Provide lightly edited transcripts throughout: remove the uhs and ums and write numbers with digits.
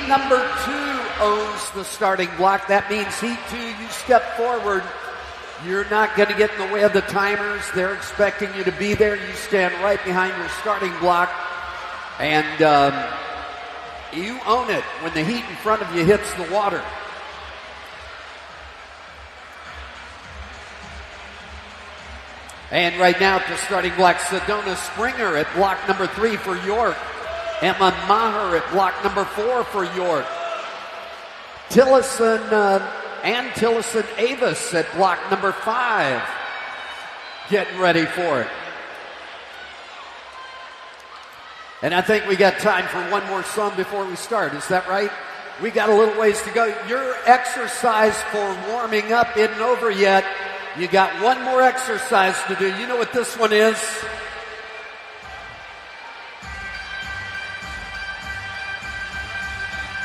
number 2 owns the starting block. That means heat 2, you step forward. You're not going to get in the way of the timers. They're expecting you to be there. You stand right behind your starting block. And you own it when the heat in front of you hits the water. And right now at the starting block, Sedona Springer at block number 3 for York. Emma Maher at block number 4 for York. Ann Tillison Avis at block number 5. Getting ready for it. And I think we got time for one more song before we start. Is that right? We got a little ways to go. Your exercise for warming up isn't over yet. You got one more exercise to do. You know what this one is?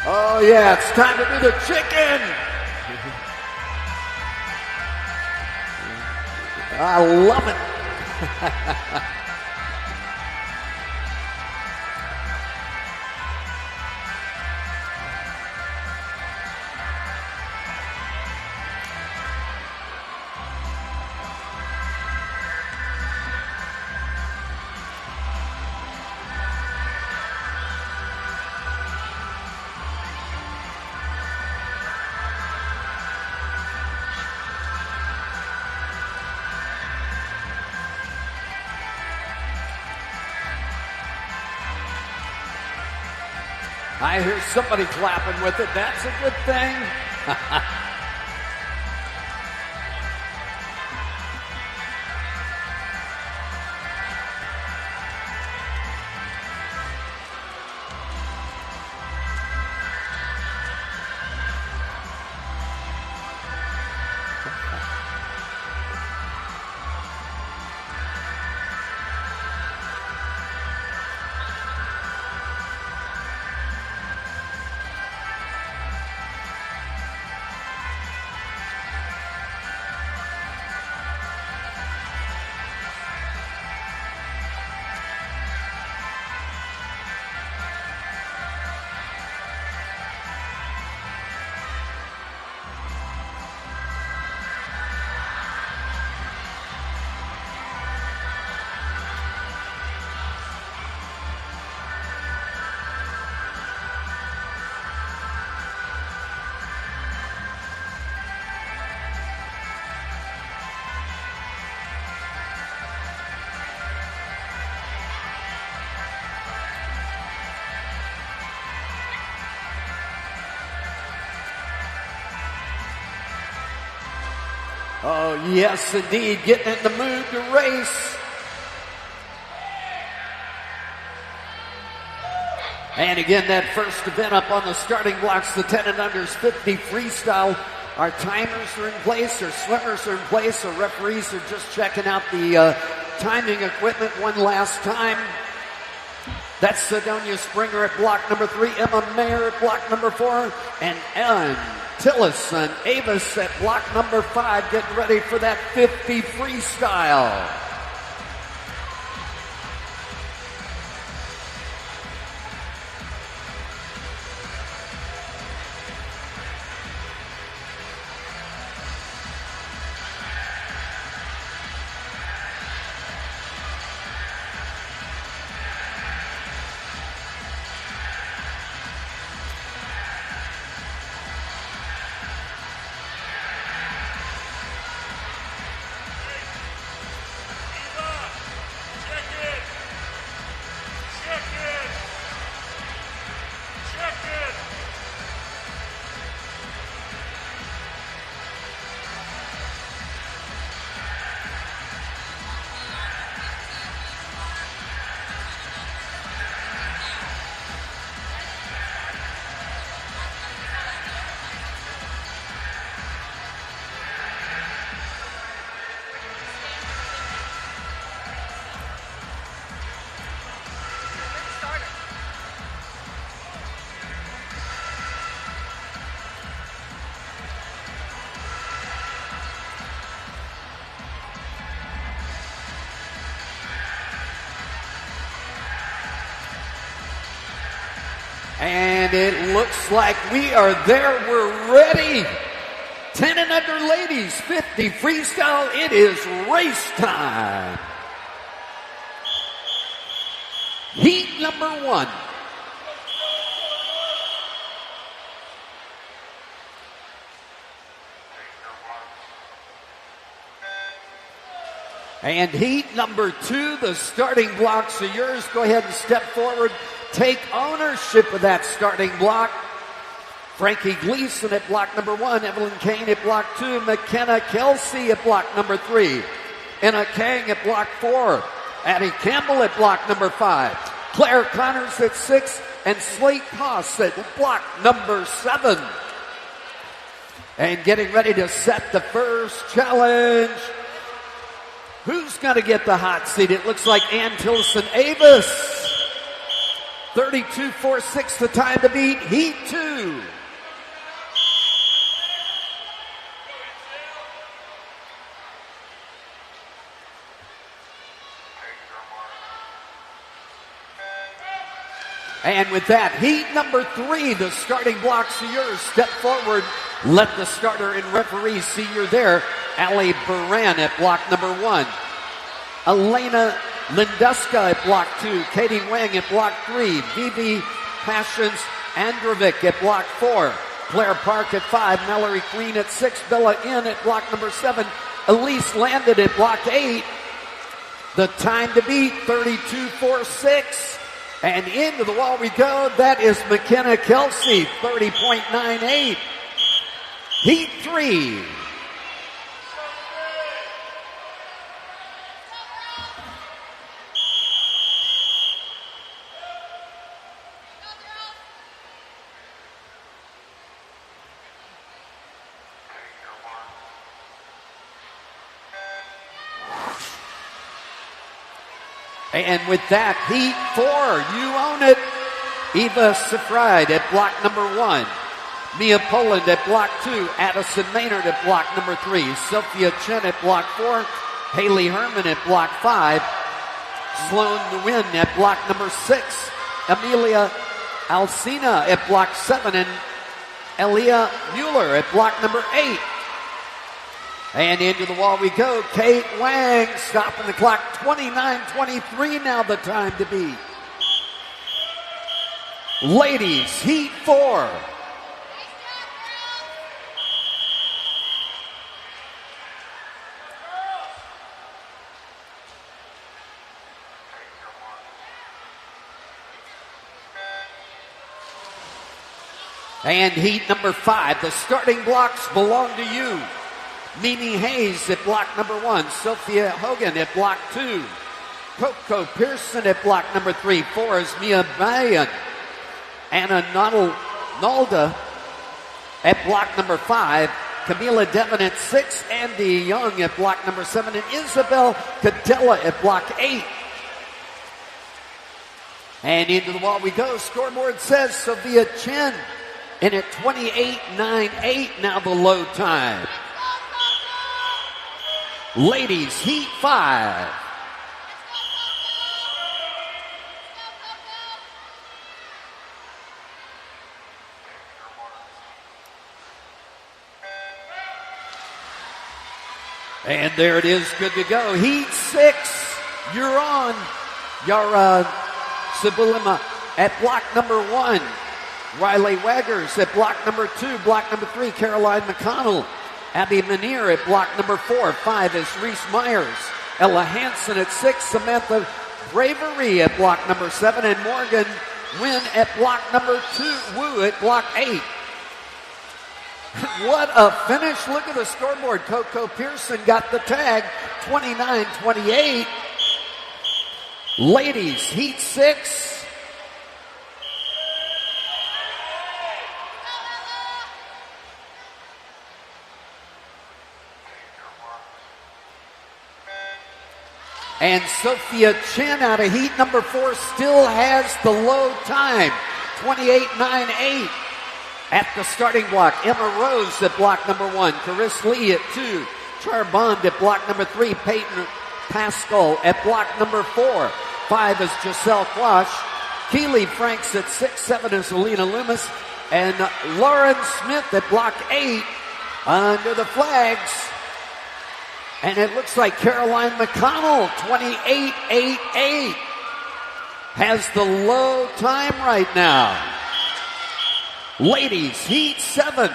Oh, yeah, it's time to do the chicken. I love it. I hear somebody clapping with it. That's a good thing. Oh, yes, indeed. Getting in the mood to race. And again, that first event up on the starting blocks, the 10 and unders 50 freestyle. Our timers are in place, our swimmers are in place, our referees are just checking out the timing equipment one last time. That's Sedona Springer at block number 3, Emma Mayer at block number 4, and Ellen Tillison Avis at block number 5, getting ready for that 50 freestyle. And And it looks like we are there. We're ready. 10 and under ladies, 50 freestyle. It is race time. Heat number 1. And heat number 2, the starting blocks are yours. Go ahead and step forward. Take ownership of that starting block. Frankie Gleason at block number 1. Evelyn Kane at block 2. McKenna Kelsey at block number 3. Anna Kang at block 4. Addie Campbell at block number 5. Claire Connors at 6. And Slate Koss at block number 7. And getting ready to set the first challenge. Who's going to get the hot seat? It looks like Ann Tilson Avis. 32.46 the time to beat. Heat 2. And with that, heat number 3, the starting blocks are yours. Step forward. Let the starter and referee see you're there. Allie Baran at block number 1. Elena Linduska at block 2. Katie Wang at block 3. Vivi Passions Androvic at block 4. Claire Park at 5. Mallory Queen at 6. Bella In at block number 7. Elise Landed at block 8. The time to beat, 32.46. And into the wall we go. That is McKenna Kelsey, 30.98. Heat 3. And with that, heat 4, you own it. Eva Sefride at block number 1. Mia Poland at block 2. Addison Maynard at block number 3. Sophia Chen at block 4. Haley Herman at block 5. Sloan Nguyen at block number 6. Amelia Alcina at block 7. And Elia Mueller at block number 8. And into the wall we go. Kate Wang stopping the clock. 29:23 now the time to beat. Ladies, heat 4. And heat number 5. The starting blocks belong to you. Mimi Hayes at block number 1. Sophia Hogan at block 2. Coco Pearson at block number 3. 4 is Mia Bayan. Anna Nalda at block number 5. Camila Devon at 6. Andy Young at block number 7. And Isabel Cadella at block 8. And into the wall we go. Scoreboard says Sophia Chen in at 28.98 now the low time. Ladies, heat 5. And there it is, good to go. Heat 6, you're on. Yara Sibulima at block number 1. Riley Waggers at block number 2. Block number 3, Caroline McConnell. Abby Manier at block number 4. 5 is Reese Myers. Ella Hansen at 6. Samantha Bravery at block number 7. And Morgan Wynn at block number 2. Wu at block 8. What a finish. Look at the scoreboard. Coco Pearson got the tag. 29-28. Ladies, heat 6. And Sophia Chen out of heat number 4 still has the low time. 28.98. At the starting block, Emma Rose at block number 1. Caris Lee at 2. Char Bond at block number 3. Peyton Pascal at block number 4. 5 is Giselle Quash. Keely Franks at 6'7" is Alina Loomis. And Lauren Smith at block 8 under the flags. And it looks like Caroline McConnell, 28.88, has the low time right now. Ladies, heat 7.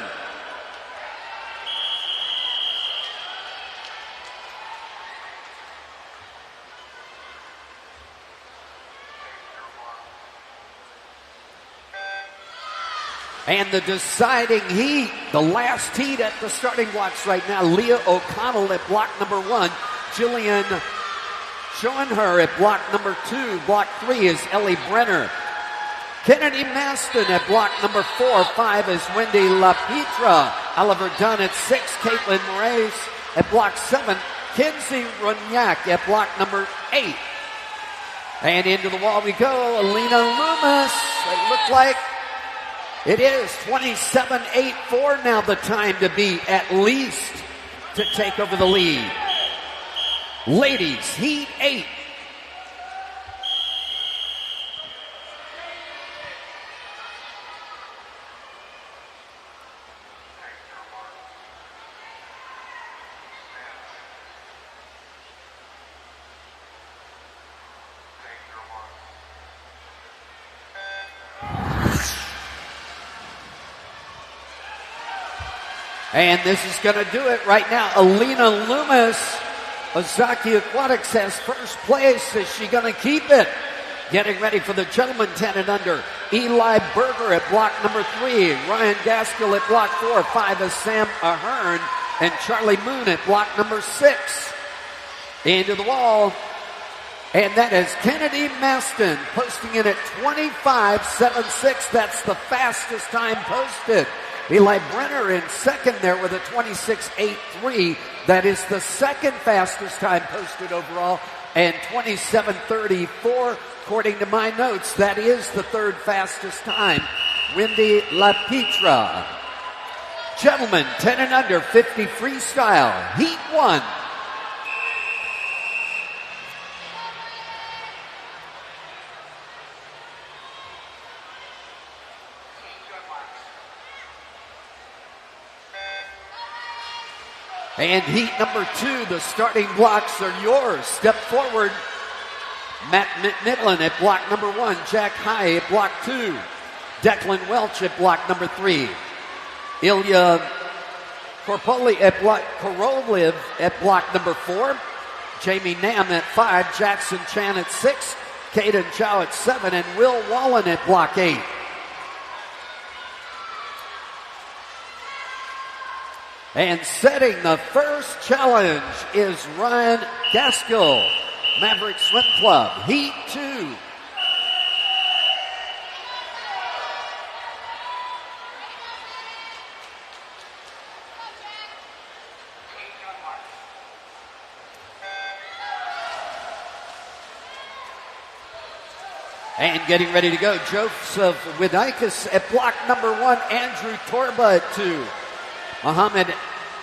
And the deciding heat, the last heat at the starting blocks right now, Leah O'Connell at block number 1. Jillian Schoenher at block number 2. Block 3 is Ellie Brenner. Kennedy Maston at block number 4. 5 is Wendy LaPietra. Oliver Dunn at 6. Caitlin Moraes at block 7. Kinsey Runyak at block number 8. And into the wall we go. Alina Loomis. It looked like it is 27.84 now the time to beat, at least, to take over the lead. Ladies, heat 8. And this is going to do it right now. Alina Loomis, Ozaki Aquatics has first place. Is she going to keep it? Getting ready for the gentlemen 10 and under. Eli Berger at block number 3. Ryan Gaskell at block 4. 5 is Sam Ahern. And Charlie Moon at block number 6. Into the wall. And that is Kennedy Maston posting in at 25.76. That's the fastest time posted. Eli Brenner in second there with a 26.83. That is the second fastest time posted overall. And 27.34, according to my notes, that is the third fastest time. Wendy LaPietra. Gentlemen, 10 and under, 50 freestyle, heat 1. And heat number 2, the starting blocks are yours. Step forward. Matt McMillan at block number 1. Jack High at block 2. Declan Welch at block number 3. Ilya Koroliv at block number 4. Jamie Nam at 5. Jackson Chan at 6. Caden Chow at 7. And Will Wallen at block 8. And setting the first challenge is Ryan Gaskell, Maverick Swim Club, Heat 2. And getting ready to go, Joseph Widikis at block number 1, Andrew Torba at 2. Mohammed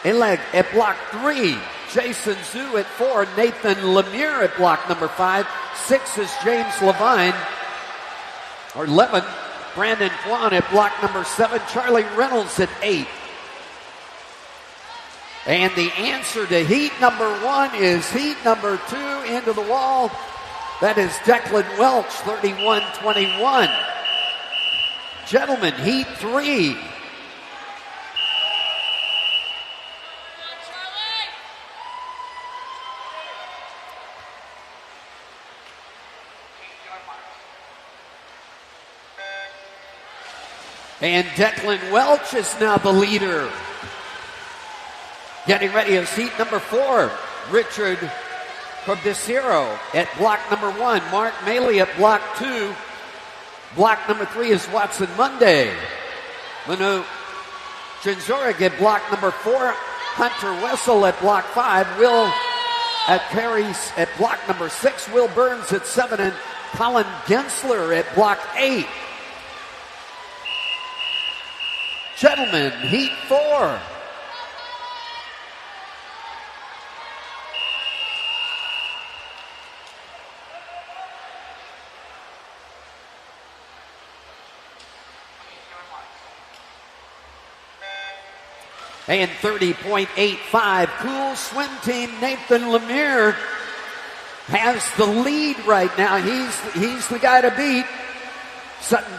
Eleg at block 3. Jason Zhu at 4. Nathan Lemire at block number 5. 6 is James Levine. Or 11. Brandon Kwan at block number 7. Charlie Reynolds at 8. And the answer to heat number 1 is heat number 2 into the wall. That is Declan Welch, 31-21. Gentlemen, heat 3. And Declan Welch is now the leader. Getting ready is heat number 4. Richard Cordicero at block number 1. Mark Maley at block 2. Block number 3 is Watson Monday. Manu Janzorek at block number 4. Hunter Wessel at block 5. Will at Perry's at block number 6. Will Burns at 7. And Colin Gensler at block 8. Gentlemen, heat 4. And 30.85. Cool swim team Nathan Lemire has the lead right now. He's the guy to beat. Sutton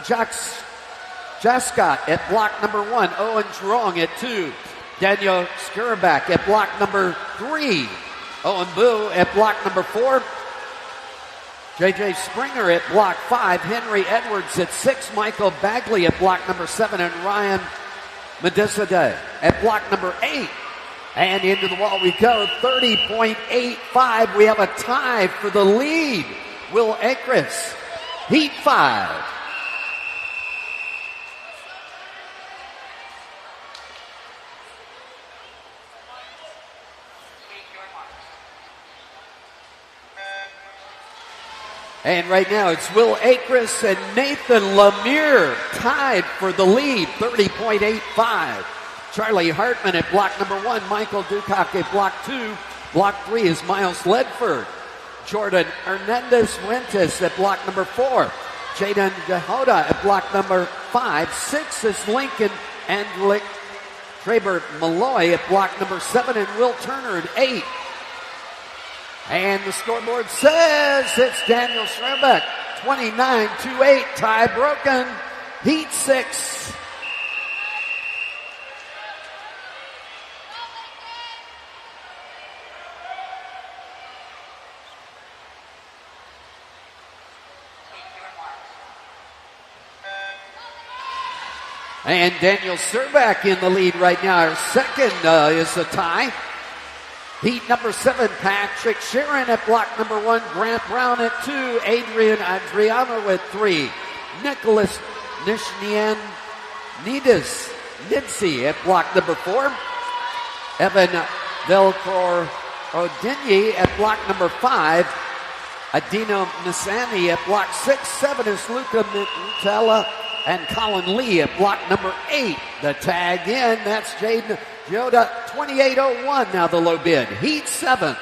Jascott at block number 1. Owen Strong at 2. Daniel Skirback at block number 3. Owen Boo at block number 4. J.J. Springer at block 5. Henry Edwards at 6. Michael Bagley at block number 7. And Ryan Medicida at block number 8. And into the wall we go. 30.85. We have a tie for the lead. Will Akris, heat 5. And right now it's Will Akris and Nathan Lemire tied for the lead, 30.85. Charlie Hartman at block number 1. Michael Ducock at block 2. Block 3 is Miles Ledford. Jordan Hernandez-Fuentes at block number 4. Jaden Gahoda at block number 5. 6 is Lincoln Andlick. Traber Malloy at block number 7. And Will Turner at 8. And the scoreboard says it's Daniel Schrebeck, 29-8, tie broken, heat 6. And Daniel Serback in the lead right now. Our second is a tie. Heat number 7, Patrick Sharon at block number 1. Grant Brown at 2. Adrian Adriano at 3. Nicholas Nishnian Nidsi at block number 4. Evan Velcor Odinyi at block number 5. Adino Nisani at block 6. 7 is Luca Mutella and Colin Lee at block number 8. The tag in, that's Jaden Yoda, 28.01 now the low bid. Heat 7.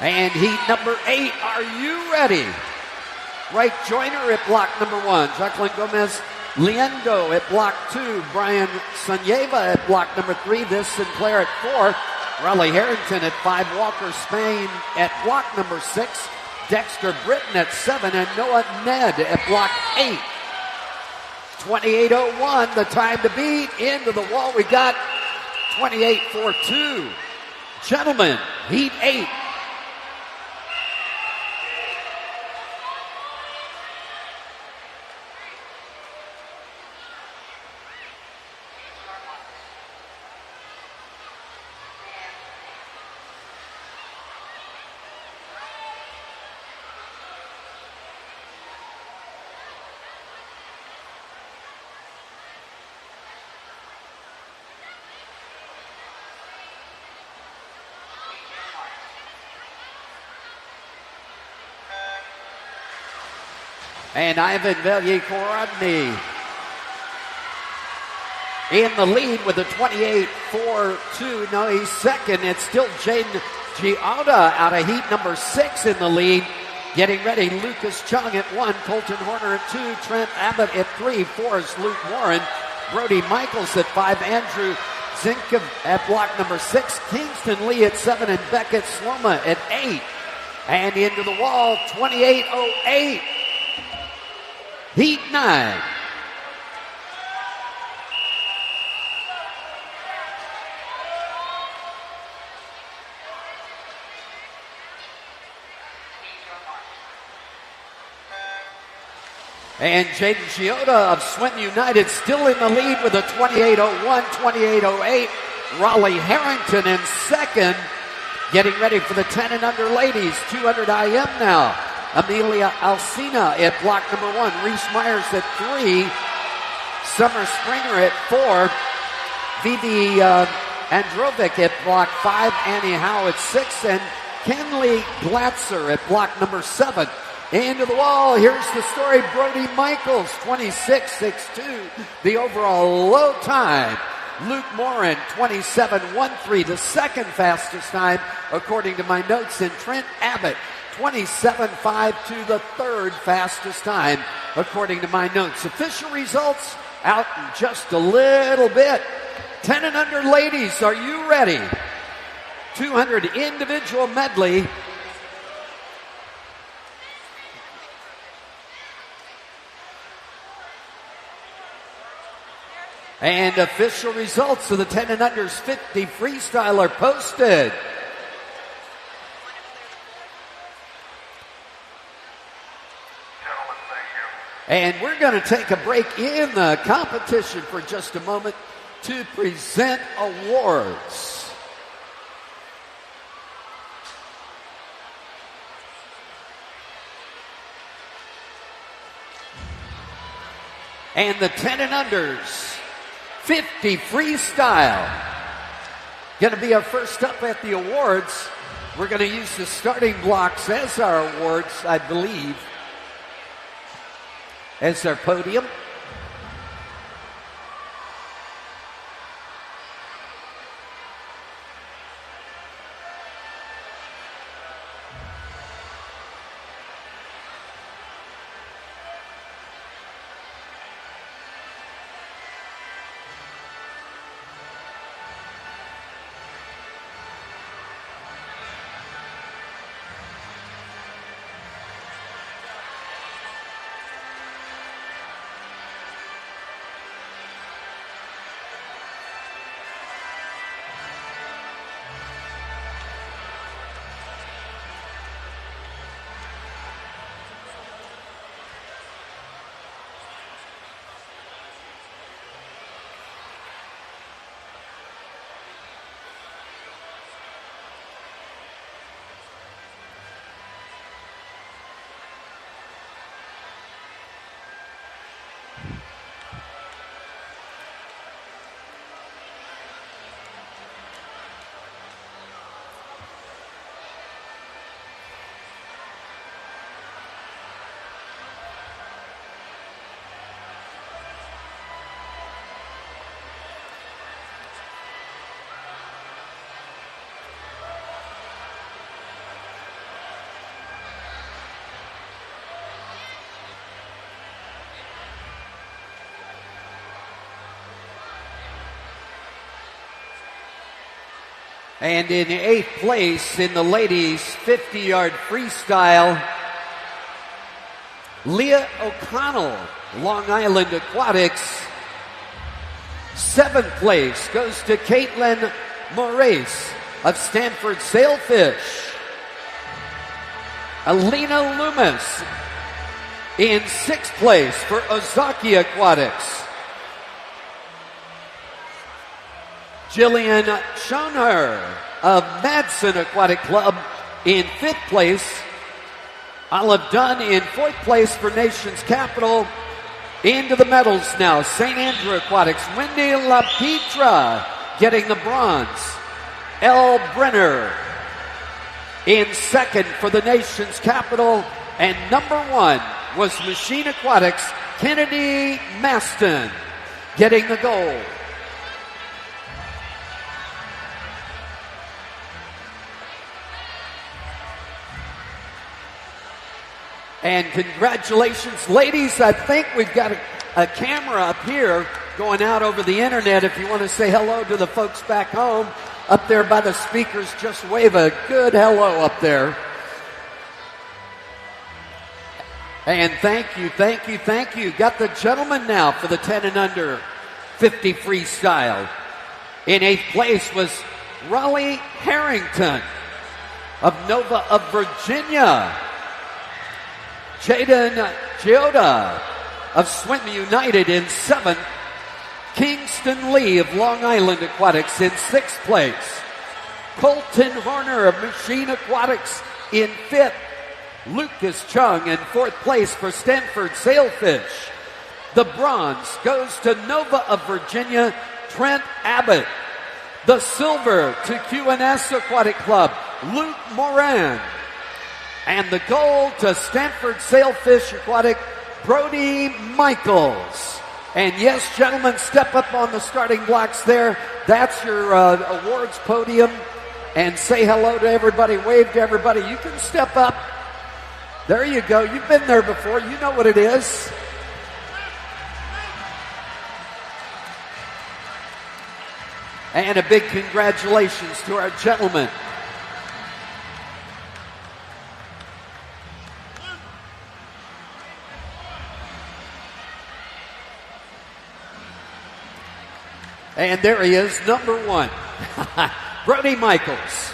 And heat number 8, are you ready? Right Joyner at block number 1. Jacqueline Gomez Liendo at block 2. Brian Sanyeva at block number 3. This Sinclair at 4. Raleigh Harrington at 5. Walker Spain at block number 6. Dexter Britton at 7. And Noah Ned at block 8. 28.01, the time to beat. Into the wall we got 28.42. Gentlemen, heat 8. And Ivan Velyekorodny in the lead with a 28.42. No, he's second. It's still Jaden Giada out of heat number 6 in the lead. Getting ready, Lucas Chung at 1, Colton Horner at 2, Trent Abbott at 3, 4 is Luke Warren, Brody Michaels at 5, Andrew Zinkov at block number 6, Kingston Lee at 7, and Beckett Sloma at 8. And into the wall, 28.08. Heat 9. And Jaden Chioda of Swinton United still in the lead with a 28.01, 28.08. Raleigh Harrington in second. Getting ready for the 10 and under ladies. 200 IM now. Amelia Alcina at block number 1. Reese Myers at 3. Summer Springer at 4. Vivi Androvic at block 5. Annie Howe at 6. And Kenley Glatzer at block number 7. Into the wall. Here's the story. Brody Michaels, 26.62. The overall low time. Luke Morin, 27.13, the second fastest time, according to my notes. And Trent Abbott, 27.52, to the third fastest time, according to my notes. Official results out in just a little bit. 10 and under ladies, are you ready? 200 individual medley. And official results of the 10 and unders 50 freestyle are posted. And we're going to take a break in the competition for just a moment to present awards. And the 10 and unders 50 freestyle. Going to be our first up at the awards. We're going to use the starting blocks as our awards, I believe, as our podium. And in 8th place in the ladies 50-yard freestyle, Leah O'Connell, Long Island Aquatics. 7th place goes to Caitlin Moraes of Stanford Sailfish. Alina Loomis in 6th place for Ozaki Aquatics. Jillian Schoenher of Madsen Aquatic Club in 5th place. Olive Dunn in 4th place for Nation's Capital. Into the medals now, St. Andrew Aquatics. Wendy LaPietra getting the bronze. Elle Brenner in 2nd for the Nation's Capital. And number 1 was Machine Aquatics, Kennedy Maston getting the gold. And congratulations, ladies. I think we've got a camera up here going out over the internet. If you want to say hello to the folks back home, up there by the speakers, just wave a good hello up there. And thank you. Got the gentleman now for the 10 and under 50 freestyle. In 8th place was Raleigh Harrington of Nova of Virginia. Jaden Gioda of Swim United in 7th. Kingston Lee of Long Island Aquatics in 6th place. Colton Horner of Machine Aquatics in 5th. Lucas Chung in 4th place for Stanford Sailfish. The bronze goes to Nova of Virginia, Trent Abbott. The silver to QNS Aquatic Club, Luke Moran. And the gold to Stanford Sailfish Aquatic, Brody Michaels. And yes, gentlemen, step up on the starting blocks there. That's your awards podium. And say hello to everybody, wave to everybody. You can step up. There you go. You've been there before. You know what it is. And a big congratulations to our gentlemen. And there he is, number 1, Brody Michaels.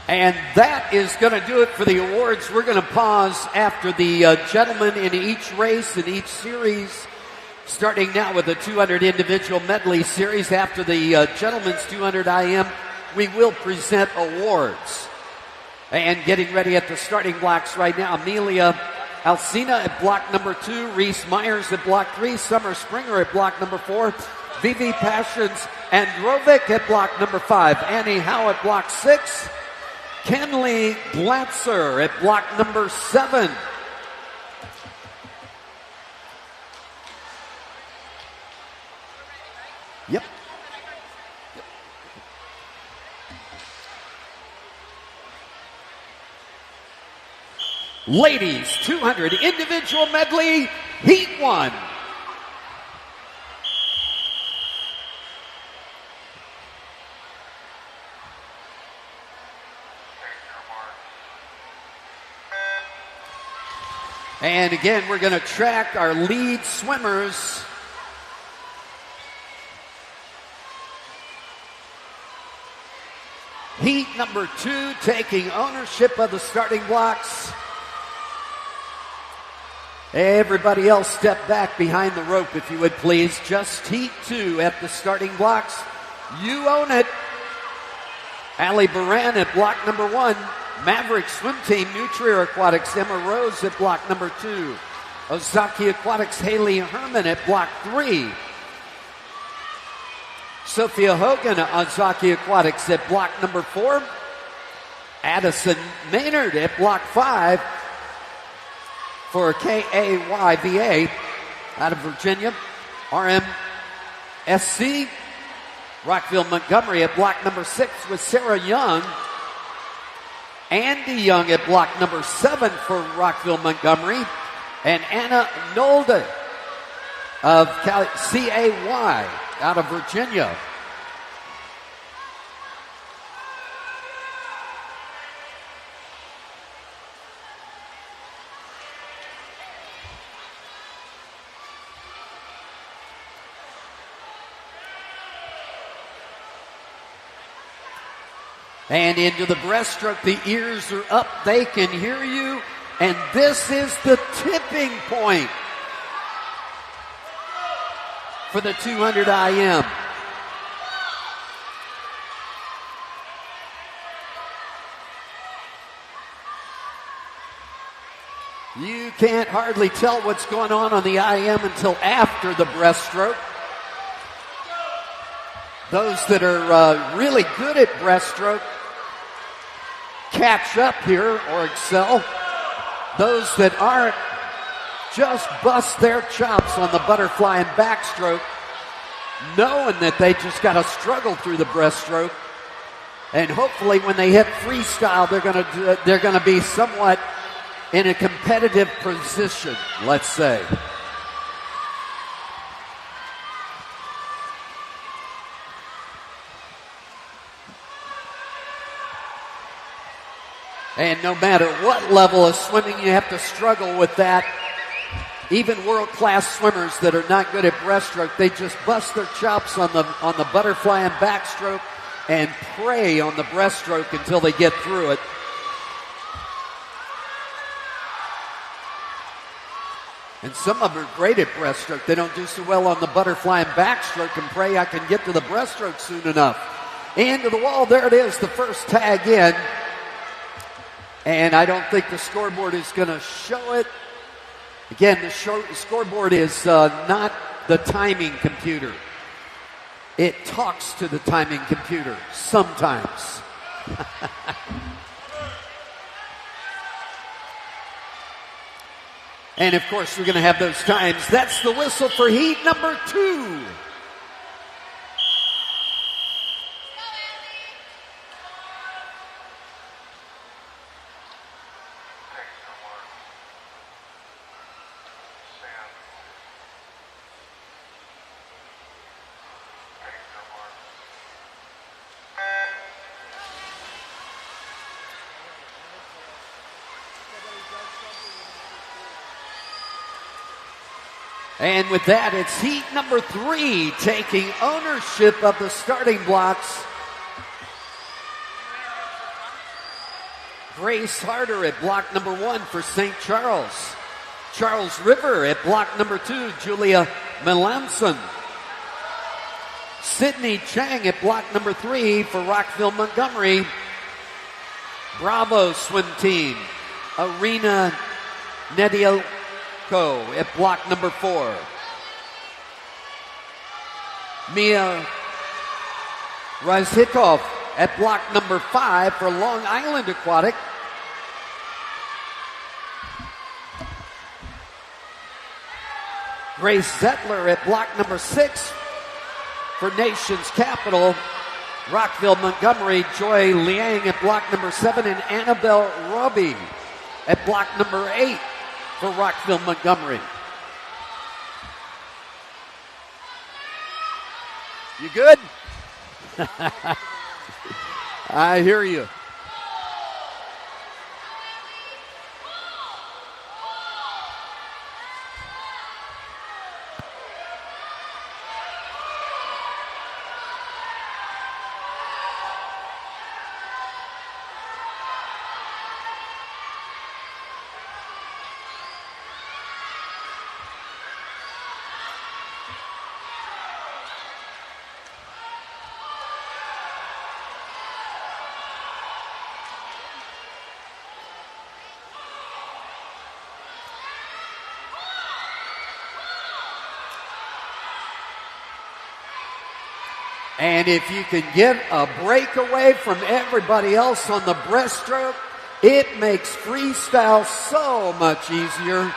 And that is going to do it for the awards. We're going to pause after the gentlemen in each race, in each series, starting now with the 200 individual medley series. After the gentlemen's 200 IM, we will present awards. And getting ready at the starting blocks right now, Amelia Alcina at block number 2, Reese Myers at block 3, Summer Springer at block number 4, Vivi Passions Androvic at block number 5, Annie Howe at block 6, Kenley Glatzer at block number 7. Yep. Ladies 200 individual medley, heat 1. And again, we're going to track our lead swimmers. Heat number 2 taking ownership of the starting blocks. Everybody else step back behind the rope, if you would please. Just heat 2 at the starting blocks. You own it. Allie Baran at block number 1. Maverick Swim Team, Nutrier Aquatics, Emma Rose at block number 2. Ozaki Aquatics, Haley Herman at block 3. Sophia Hogan at Ozaki Aquatics at block number 4. Addison Maynard at block 5. For KAYVA out of Virginia. RMSC, Rockville Montgomery at block number 6 with Sarah Young. Andy Young at block number 7 for Rockville Montgomery. And Anna Nolde of CAY out of Virginia. And into the breaststroke, the ears are up, they can hear you, and this is the tipping point for the 200 IM. You can't hardly tell what's going on the IM until after the breaststroke. Those that are really good at breaststroke catch up here or excel. Those that aren't just bust their chops on the butterfly and backstroke, knowing that they just got to struggle through the breaststroke. And hopefully when they hit freestyle, they're going to be somewhat in a competitive position, let's say. And no matter what level of swimming, you have to struggle with that. Even world-class swimmers that are not good at breaststroke, they just bust their chops on the butterfly and backstroke and pray on the breaststroke until they get through it. And some of them are great at breaststroke. They don't do so well on the butterfly and backstroke and pray I can get to the breaststroke soon enough. Into the wall, there it is, the first tag in. And I don't think the scoreboard is going to show it. Again, the scoreboard is not the timing computer. It talks to the timing computer sometimes. And, of course, we're going to have those times. That's the whistle for heat number 2. And with that, it's heat number 3 taking ownership of the starting blocks. Grace Harder at block number 1 for St. Charles. Charles River at block number 2, Julia Melanson. Sydney Chang at block number 3 for Rockville Montgomery. Bravo swim team, Arena Nedioko at block number 4. Mia Razhitov at block number 5 for Long Island Aquatic. Grace Zettler at block number 6 for Nation's Capital. Rockville Montgomery, Joy Liang at block number 7, and Annabelle Robbie at block number 8 for Rockville Montgomery. You good? I hear you. And if you can get a break away from everybody else on the breaststroke, it makes freestyle so much easier.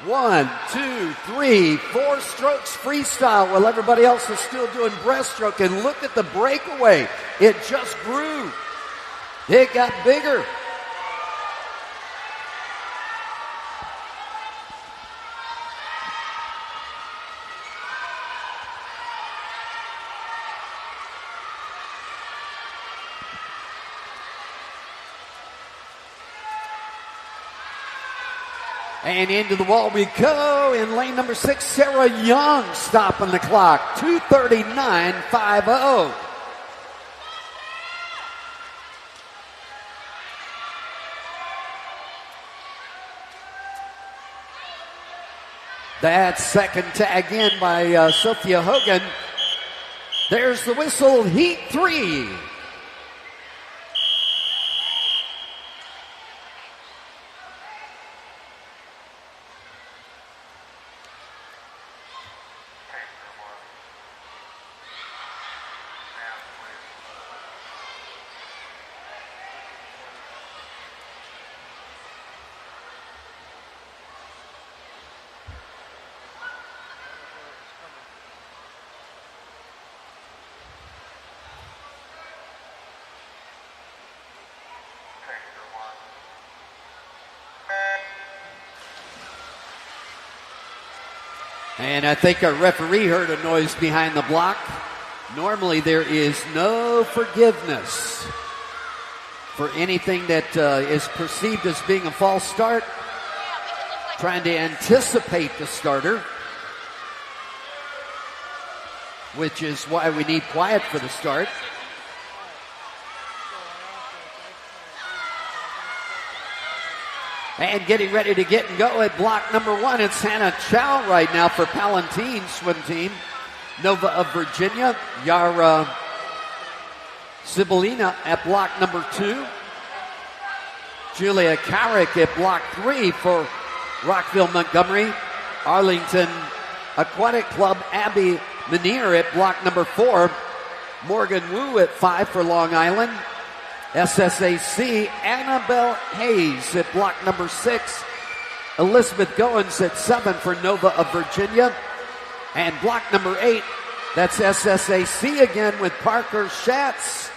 1, 2, 3, 4 strokes freestyle while everybody else is still doing breaststroke. And look at the breakaway. It just grew. It got bigger. And into the wall we go in lane number 6, Sarah Young stopping the clock, 2:39.50. That second tag in by Sophia Hogan. There's the whistle, heat 3. And I think our referee heard a noise behind the block. Normally there is no forgiveness for anything that is perceived as being a false start. Trying to anticipate the starter, which is why we need quiet for the start. And getting ready to get and go at block number 1, it's Hannah Chow right now for Palatine swim team. Nova of Virginia, Yara Sibilina at block number 2. Julia Carrick at block 3 for Rockville Montgomery. Arlington Aquatic Club, Abby Menier at block number 4. Morgan Wu at 5 for Long Island. SSAC, Annabelle Hayes at block number 6. Elizabeth Goins at 7 for Nova of Virginia. And block number 8, that's SSAC again with Parker Schatz.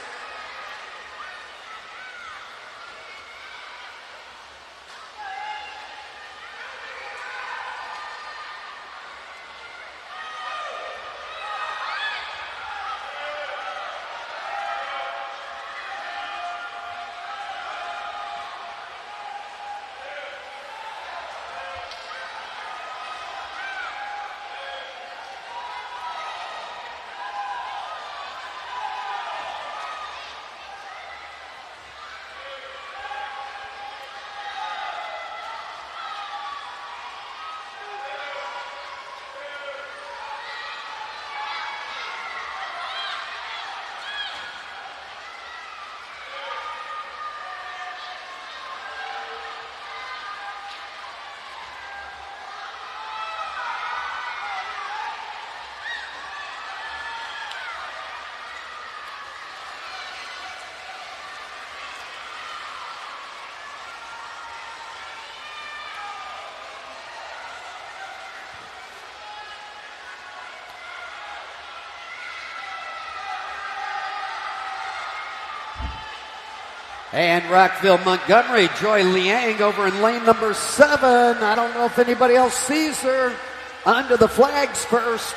And Rockville Montgomery, Joy Liang over in lane number 7. I don't know if anybody else sees her. Under the flags first.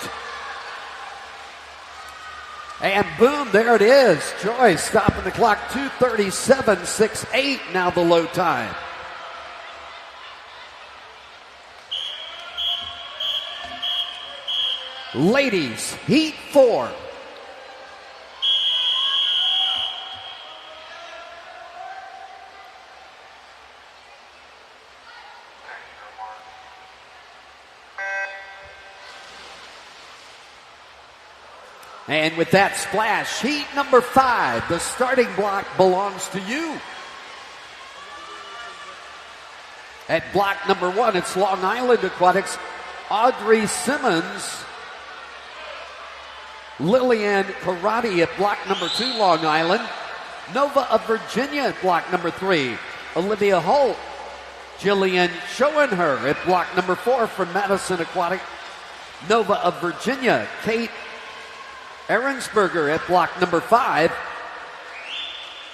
And boom, there it is. Joy stopping the clock, 2:37.68 now the low time. Ladies, heat 4. And with that splash, heat number 5, the starting block belongs to you. At block number 1, it's Long Island Aquatics, Audrey Simmons. Lillian Karate at block number 2, Long Island. Nova of Virginia at block number 3, Olivia Holt. Jillian Schoenher at block number 4 from Madison Aquatic. Nova of Virginia, Kate Ahrensberger at block number 5.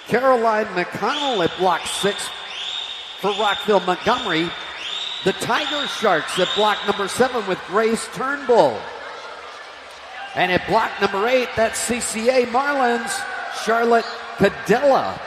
Caroline McConnell at block 6 for Rockville Montgomery. The Tiger Sharks at block number 7 with Grace Turnbull. And at block number 8, that's CCA Marlins, Charlotte Cadella.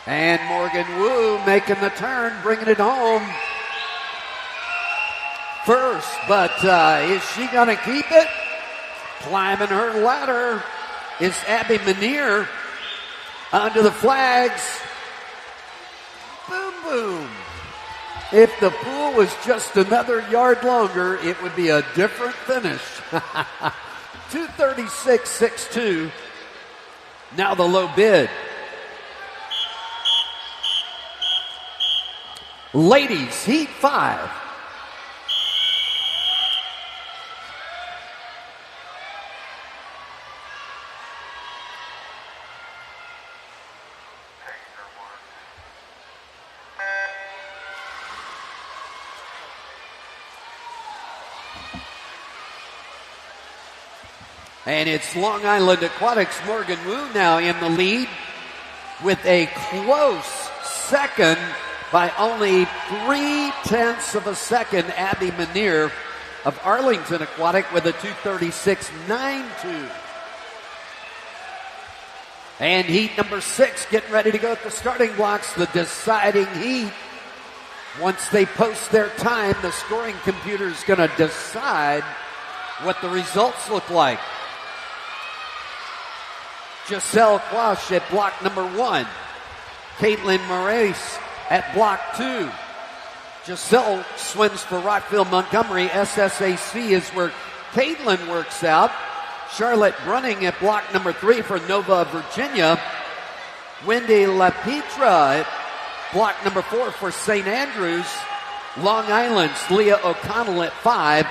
And Morgan Wu making the turn, bringing it home first. But is she going to keep it? Climbing her ladder is Abby Manier under the flags. Boom, boom. If the pool was just another yard longer, it would be a different finish. 236.62. Now the low bid. Ladies, heat 5. And it's Long Island Aquatics' Morgan Wu now in the lead with a close second by only 0.3 of a second. Abby Manier of Arlington Aquatic with a 2:36.92. And heat number 6 getting ready to go at the starting blocks, the deciding heat. Once they post their time, the scoring computer is going to decide what the results look like. Giselle Quash at block number 1. Caitlin Moraes at block 2. Giselle swims for Rockville Montgomery. SSAC is where Caitlin works out. Charlotte Brunning at block number 3 for Nova, Virginia. Wendy LaPietra at block number 4 for St. Andrews. Long Island's Leah O'Connell at 5.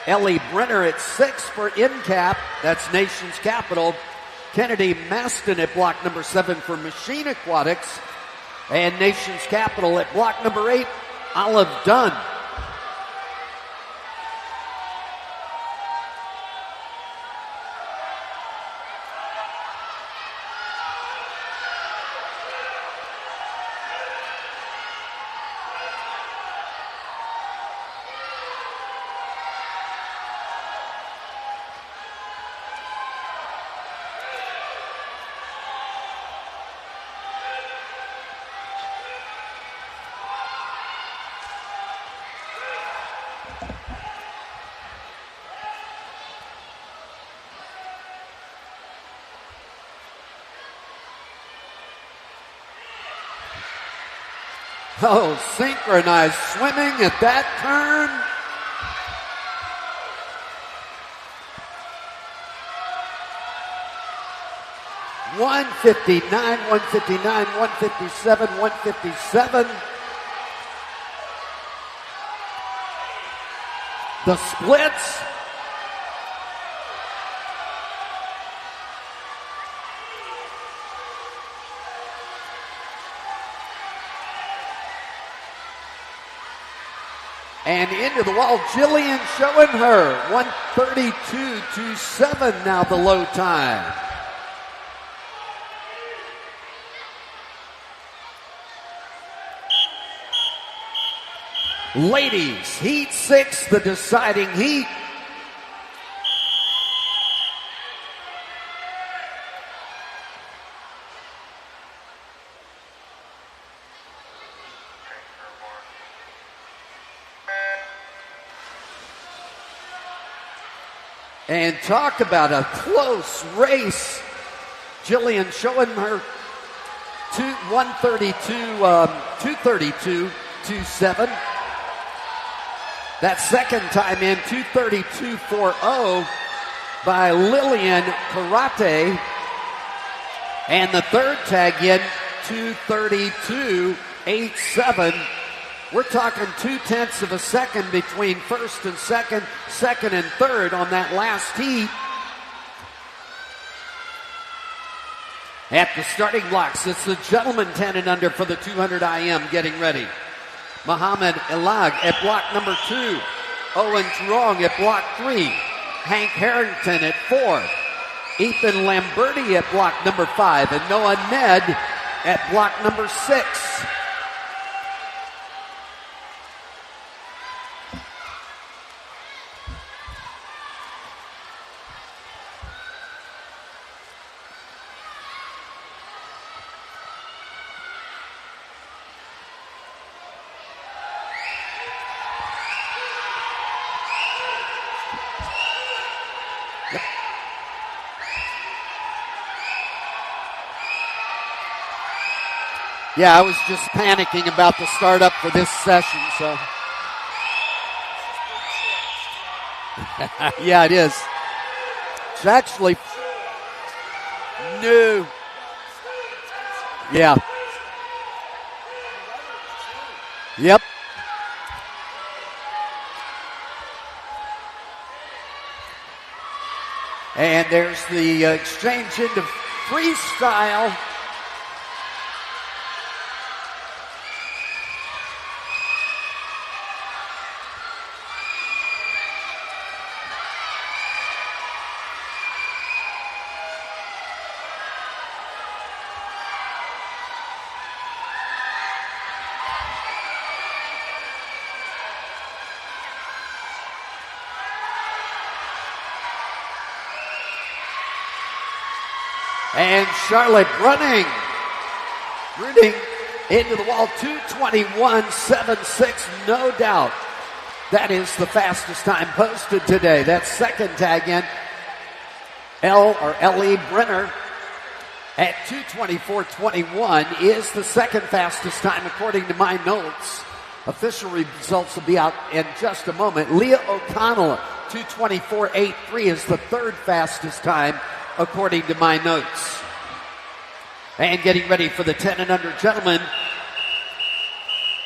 Ellie Brenner at 6 for NCAP. That's Nation's Capital. Kennedy Maston at block number 7 for Machine Aquatics. And Nation's Capital at block number 8, Olive Dunn. Oh, synchronized swimming at that turn. .159, 159, 157, 157. The splits. And into the wall, Jillian showing her 132.27 now the low time. Ladies, heat 6, the deciding heat. And talk about a close race. Jillian showing her 232.27. That second time in, 232.40 by Lillian Karate. And the third tag in, 232.87. We're talking 0.2 of a second between first and second, second and third on that last heat. At the starting blocks, it's the gentlemen 10 and under for the 200 IM getting ready. Muhammad Elag at block number 2. Owen Truong at block 3. Hank Harrington at 4. Ethan Lamberti at block number 5. And Noah Ned at block number 6. Yeah, I was just panicking about the startup for this session, so. Yeah, it is. It's actually new. Yeah. Yep. And there's the exchange into freestyle. And Charlotte running into the wall, 2:21.76, no doubt. That is the fastest time posted today. That second tag in, Ellie Brenner at 2:24.21 is the second fastest time according to my notes. Official results will be out in just a moment. Leah O'Connell, 2:24.83 is the third fastest time according to my notes. And getting ready for the 10 and under gentlemen.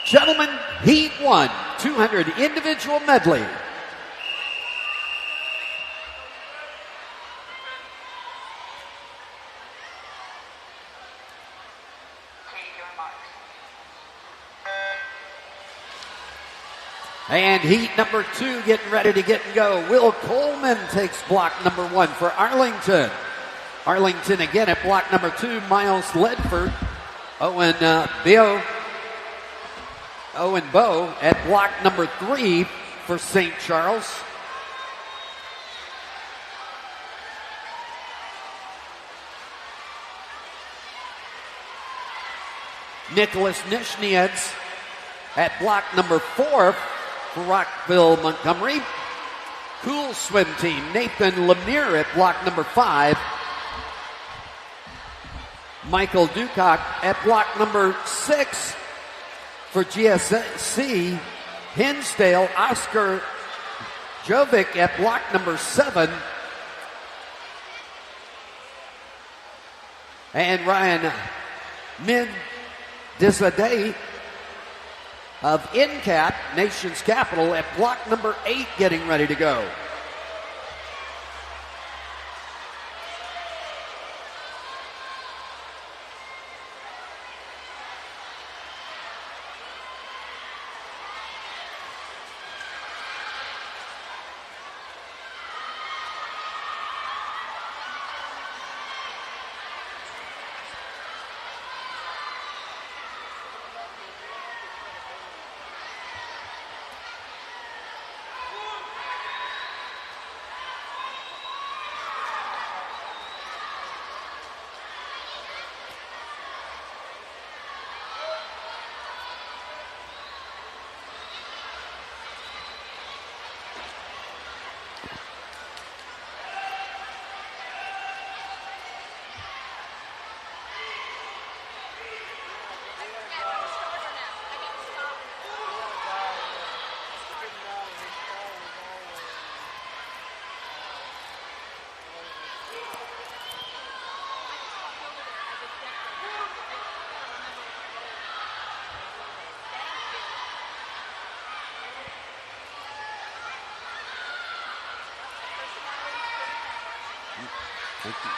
Gentlemen, Heat 1, 200 individual medley. And heat number 2 getting ready to get and go. Will Coleman takes block number 1 for Arlington. Arlington again at block number 2. Miles Ledford. Owen Bowe at block number 3 for St. Charles. Nicholas Nishnietz at block number 4 for Rockville Montgomery. Cool swim team, Nathan Lemire at block number 5. Michael Ducock at block number 6 for GSC. Hinsdale, Oscar Jovic at block number 7. And Ryan Mendizadeh of NCAP, Nation's Capital, at block number 8 getting ready to go. Thank you.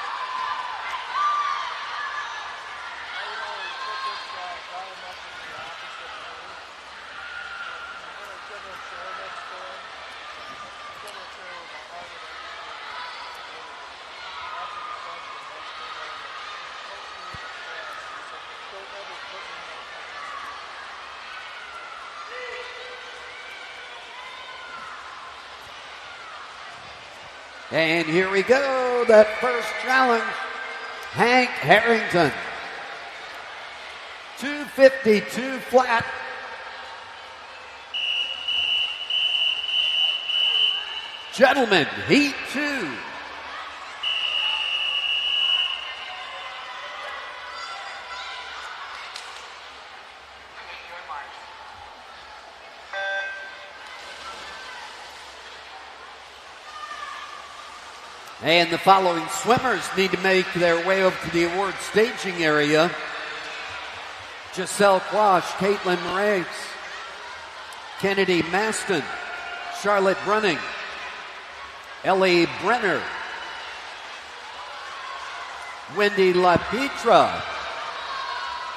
And here we go, that first challenge, Hank Harrington. 2:52 flat. Gentlemen, heat 2. And the following swimmers need to make their way over to the award staging area. Giselle Quash, Caitlin Moraes, Kennedy Maston, Charlotte Brunning, Ellie Brenner, Wendy LaPietra,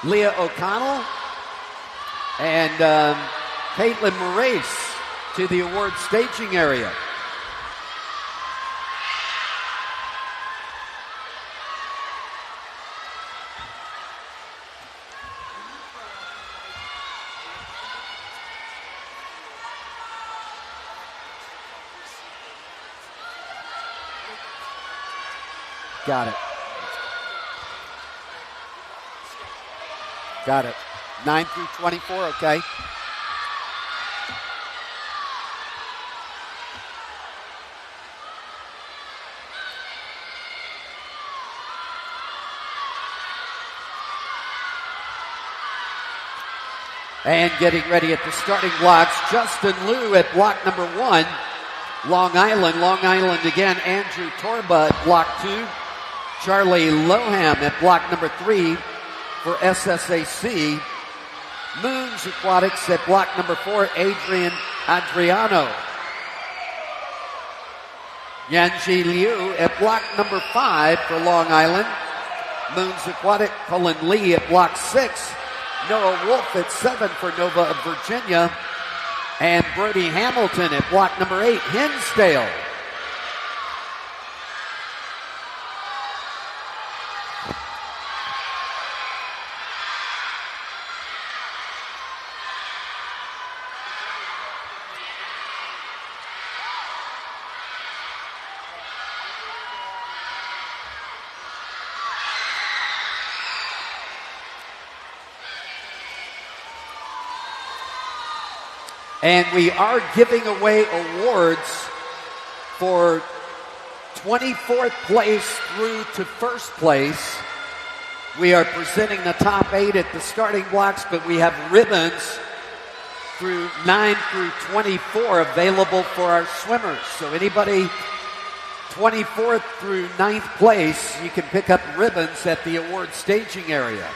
Leah O'Connell, and Caitlin Moraes to the award staging area. Got it. Got it. 9 through 24, okay. And getting ready at the starting blocks, Justin Liu at block number 1. Long Island again, Andrew Torba at block 2. Charlie Loham at block number 3 for SSAC. Moons Aquatics at block number 4, Adrian Adriano. Yanji Liu at block number 5 for Long Island. Moons Aquatic, Cullen Lee at block 6. Noah Wolf at 7 for Nova of Virginia. And Brody Hamilton at block number 8, Hinsdale. And we are giving away awards for 24th place through to first place. We are presenting the top 8 at the starting blocks, but we have ribbons through 9 through 24 available for our swimmers. So anybody 24th through 9th place, you can pick up ribbons at the award staging area.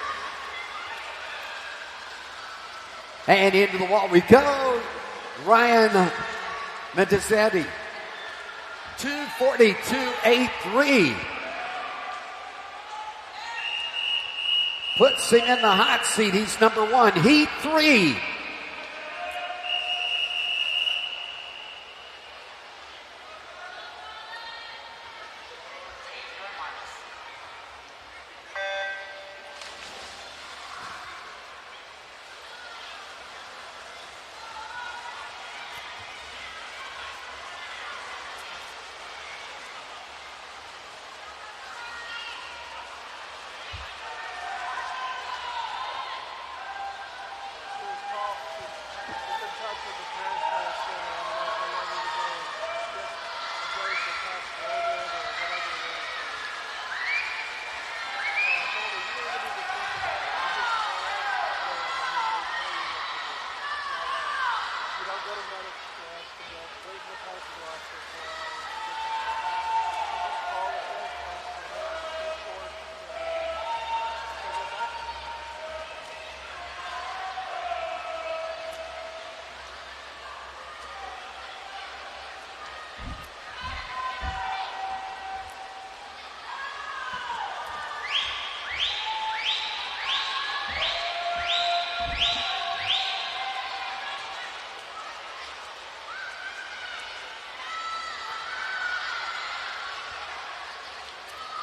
And into the wall we go. Ryan Mendezetti, 242.83. Puts him in the hot seat. He's number 1. Heat 3.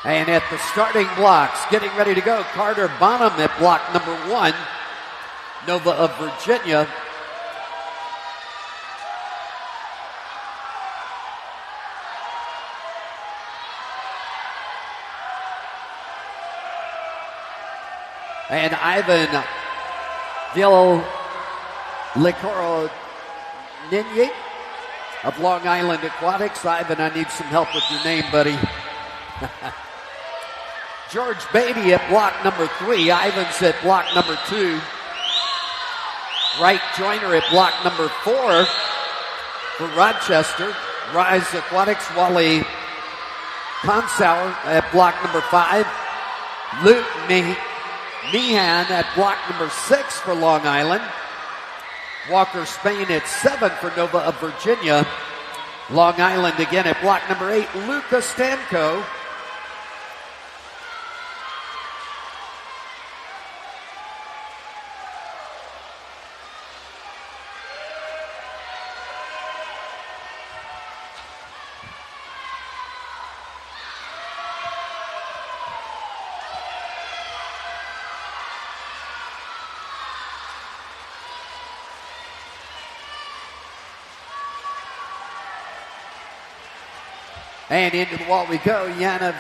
And at the starting blocks, getting ready to go, Carter Bonham at block number 1, Nova of Virginia. And Ivan Villicoro Ninye of Long Island Aquatics. Ivan, I need some help with your name, buddy. George Beatty at block number 3. Ivan's at block number 2. Wright Joyner at block number 4 for Rochester. Rise Aquatics, Wally Consauer at block number 5. Luke Meehan at block number 6 for Long Island. Walker Spain at 7 for Nova of Virginia. Long Island again at block number 8. Luca Stanko. And into the wall we go, Yana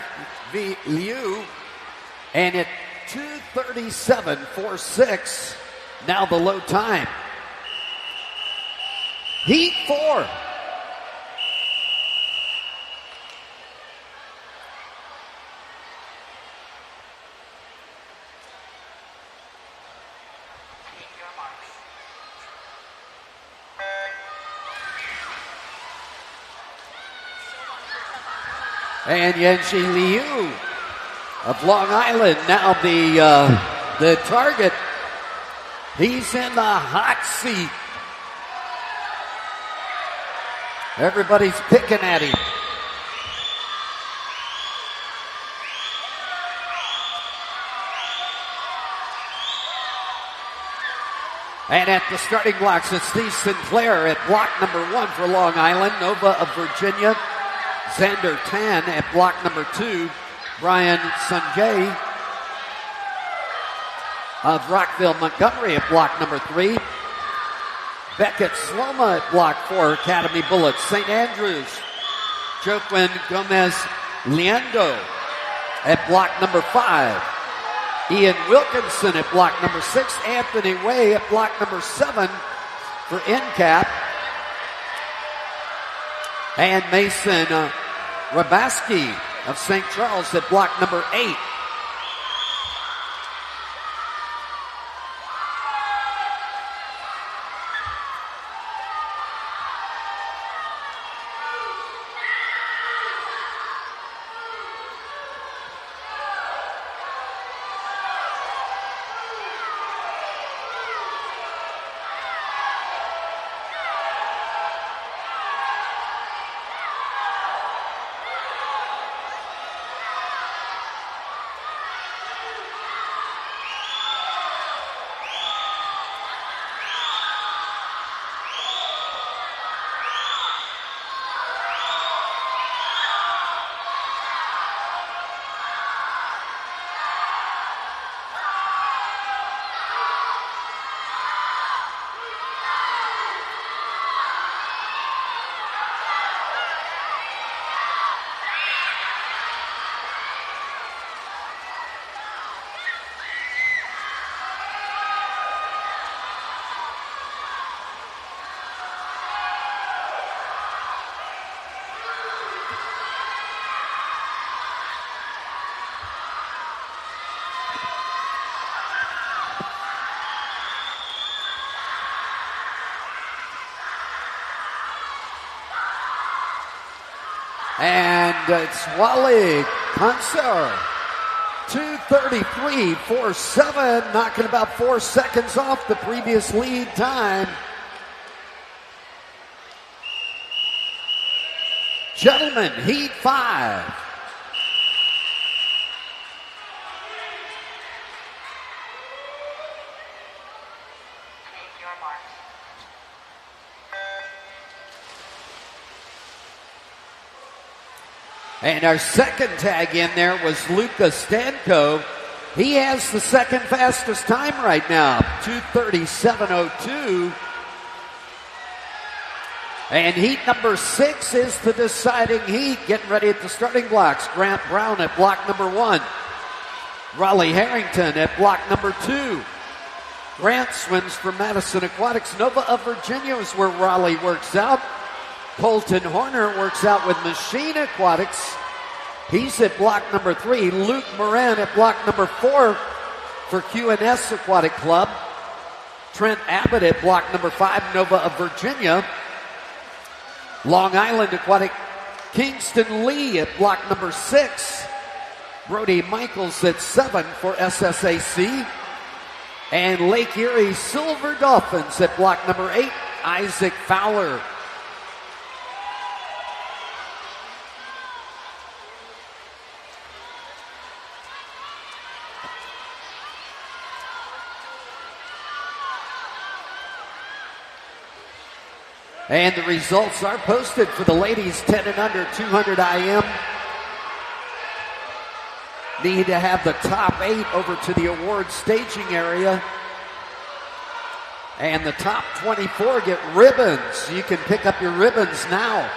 V. Liu. And at 2:37.46. Now the low time. Heat 4. And Yanxi Liu of Long Island, now the target. He's in the hot seat. Everybody's picking at him. And at the starting blocks, it's Steve Sinclair at block number 1 for Long Island. Nova of Virginia. Xander Tan at block number 2. Brian Sanjay of Rockville, Montgomery at block number 3. Beckett Sloma at block 4, Academy Bullets. St. Andrews, Joaquin Gomez Leando at block number 5. Ian Wilkinson at block number 6. Anthony Way at block number 7 for NCAP. And Mason Rabaski of St. Charles at block number 8. And it's Wally Kanser. 2:33.47, knocking about 4 seconds off the previous lead time. Gentlemen, Heat 5. And our second tag in there was Luka Stanko. He has the second fastest time right now, 2:37.02. And heat number 6 is the deciding heat. Getting ready at the starting blocks. Grant Brown at block number 1. Raleigh Harrington at block number 2. Grant swims for Madison Aquatics. Nova of Virginia is where Raleigh works out. Colton Horner works out with Machine Aquatics. He's at block number 3. Luke Moran at block number 4 for QNS Aquatic Club. Trent Abbott at block number 5, Nova of Virginia. Long Island Aquatic, Kingston Lee at block number 6. Brody Michaels at 7 for SSAC. And Lake Erie Silver Dolphins at block number 8, Isaac Fowler. And the results are posted for the ladies 10 and under, 200 IM. Need to have the top 8 over to the award staging area. And the top 24 get ribbons. You can pick up your ribbons now.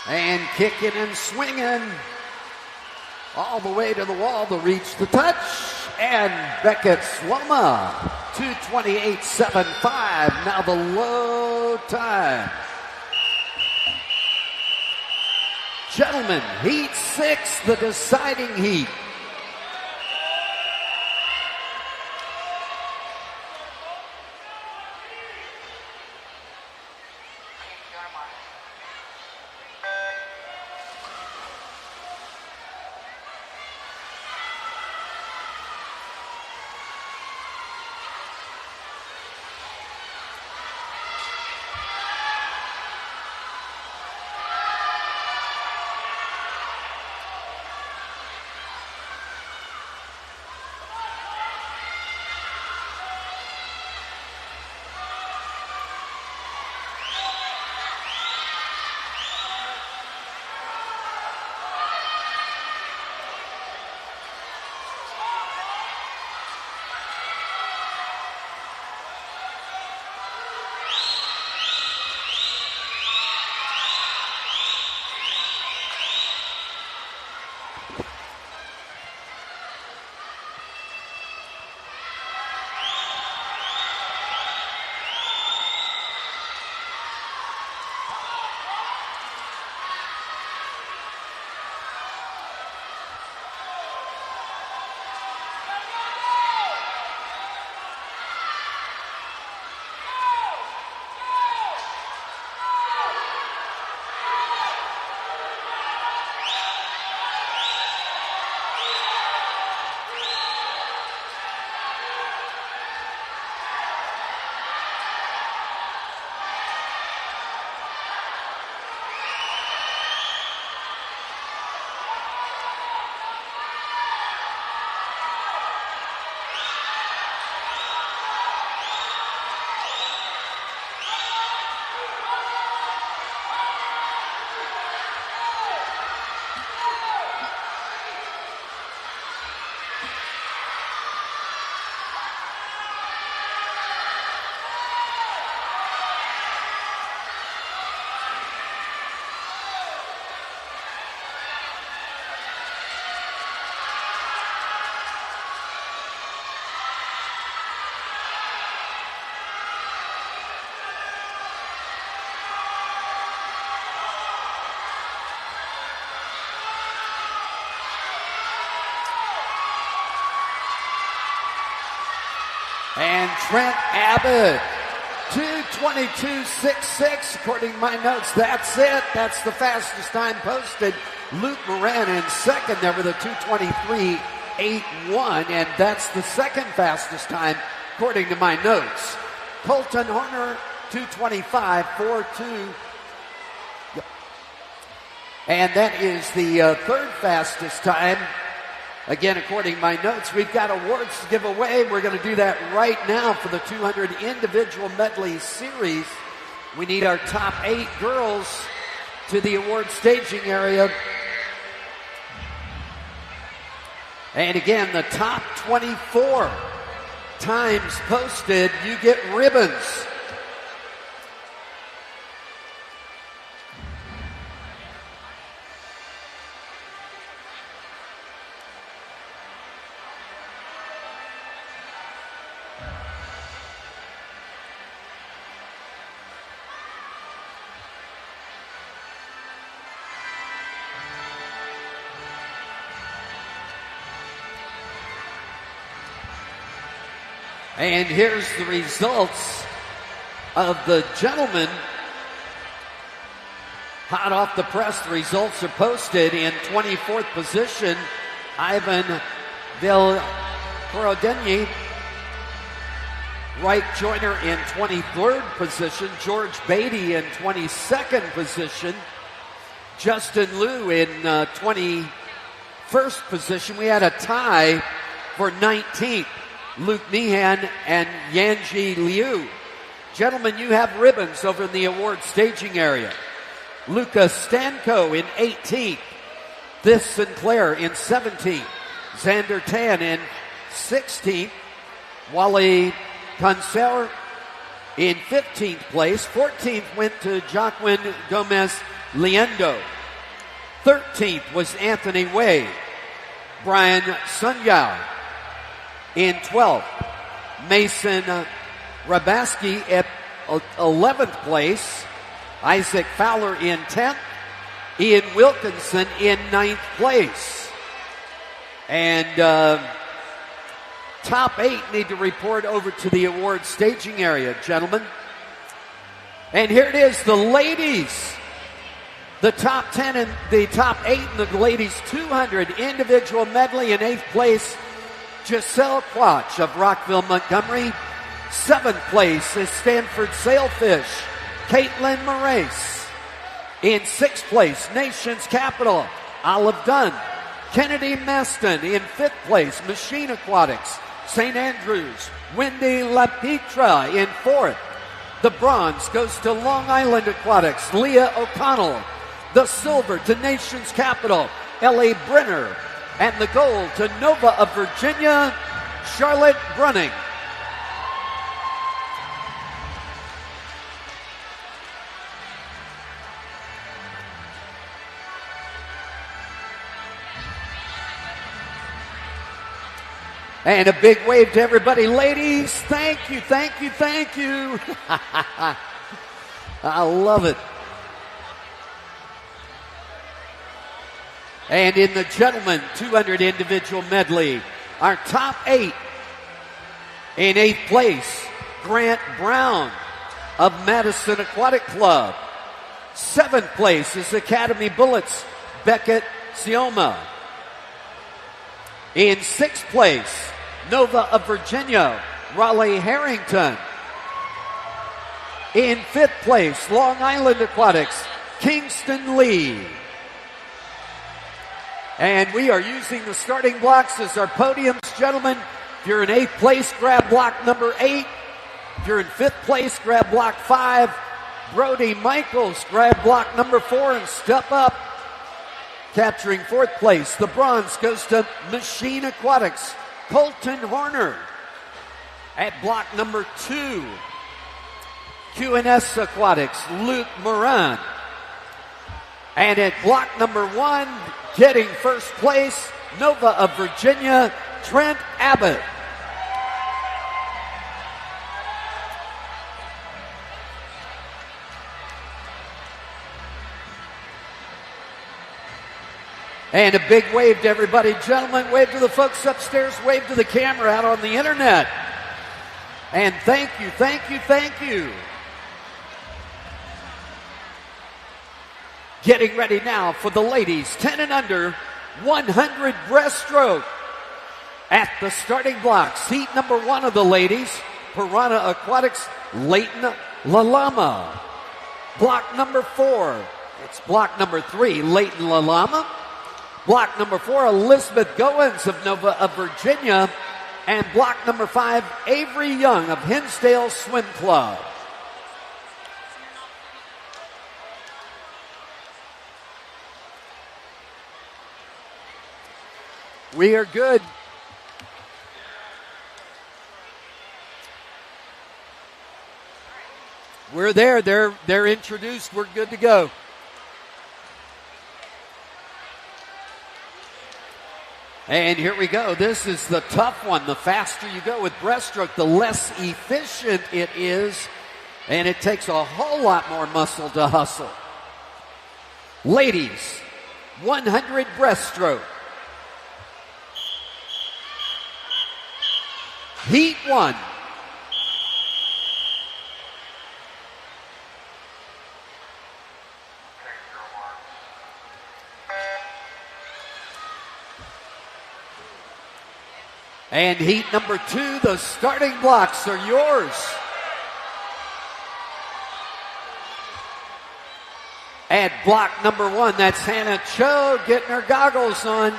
And kicking and swinging all the way to the wall to reach the touch. And Beckett Sloma, 2:28.75. Now the low time. Gentlemen, heat 6, the deciding heat. And Trent Abbott, 2:22.66, according to my notes. That's it. That's the fastest time posted. Luke Moran in second there with a 2:23.81, and that's the second fastest time, according to my notes. Colton Horner, 2:25.42. Yep. And that is the third fastest time. Again, according to my notes, we've got awards to give away. We're going to do that right now for the 200 individual medley series. We need our top 8 girls to the award staging area. And again, the top 24 times posted, you get ribbons. And here's the results of the gentlemen. Hot off the press, the results are posted. In 24th position, Ivan Vilkorodeny. Wright Joyner in 23rd position. George Beatty in 22nd position. Justin Liu in 21st position. We had a tie for 19th. Luke Meehan and Yanji Liu. Gentlemen, you have ribbons over in the award staging area. Luca Stanko in 18th. This Sinclair in 17th. Xander Tan in 16th. Wally Concer in 15th place. 14th went to Joaquin Gomez Liendo. 13th was Anthony Way. Brian Sunyao in 12th. Mason Rabaski at 11th place. Isaac Fowler in 10th. Ian Wilkinson in 9th place. And top 8 need to report over to the award staging area, gentlemen. And here it is, the ladies. The top 10 and the top 8 in the ladies 200 individual medley. In 8th place, Giselle Quach of Rockville, Montgomery. 7th place is Stanford Sailfish, Caitlin Moraes. In 6th place, Nation's Capital, Olive Dunn. Kennedy Maston in 5th place, Machine Aquatics, St. Andrews, Wendy LaPetra in 4th. The bronze goes to Long Island Aquatics, Leah O'Connell. The silver to Nation's Capital, Ellie Brenner. And the gold to Nova of Virginia, Charlotte Brunning. And a big wave to everybody. Ladies, thank you, thank you, thank you. I love it. And in the gentlemen 200 individual medley, our top 8. In 8th place, Grant Brown of Madison Aquatic Club. 7th place is Academy Bullets, Beckett Sioma. In 6th place, Nova of Virginia, Raleigh Harrington. In 5th place, Long Island Aquatics, Kingston Lee. And we are using the starting blocks as our podiums, gentlemen. If you're in 8th place, grab block number 8. If you're in 5th place, grab block 5. Brody Michaels, grab block number 4 and step up. Capturing 4th place, the bronze goes to Machine Aquatics, Colton Horner. At block number 2, QNS Aquatics, Luke Moran. And at block number 1, getting first place, Nova of Virginia, Trent Abbott. And a big wave to everybody. Gentlemen, wave to the folks upstairs, wave to the camera out on the internet. And thank you, thank you, thank you. Getting ready now for the ladies, 10 and under, 100 breaststroke. At the starting blocks, heat number 1 of the ladies, Piranha Aquatics, Leighton Lalama. Block number 4, it's block number 3, Leighton Lalama. Block number 4, Elizabeth Goins of Nova of Virginia. And block number 5, Avery Young of Hinsdale Swim Club. We are good. We're there. They're introduced. We're good to go. And here we go. This is the tough one. The faster you go with breaststroke, the less efficient it is. And it takes a whole lot more muscle to hustle. Ladies, 100 breaststroke. Heat 1. And heat number 2, the starting blocks are yours. At block number 1, that's Hannah Cho getting her goggles on.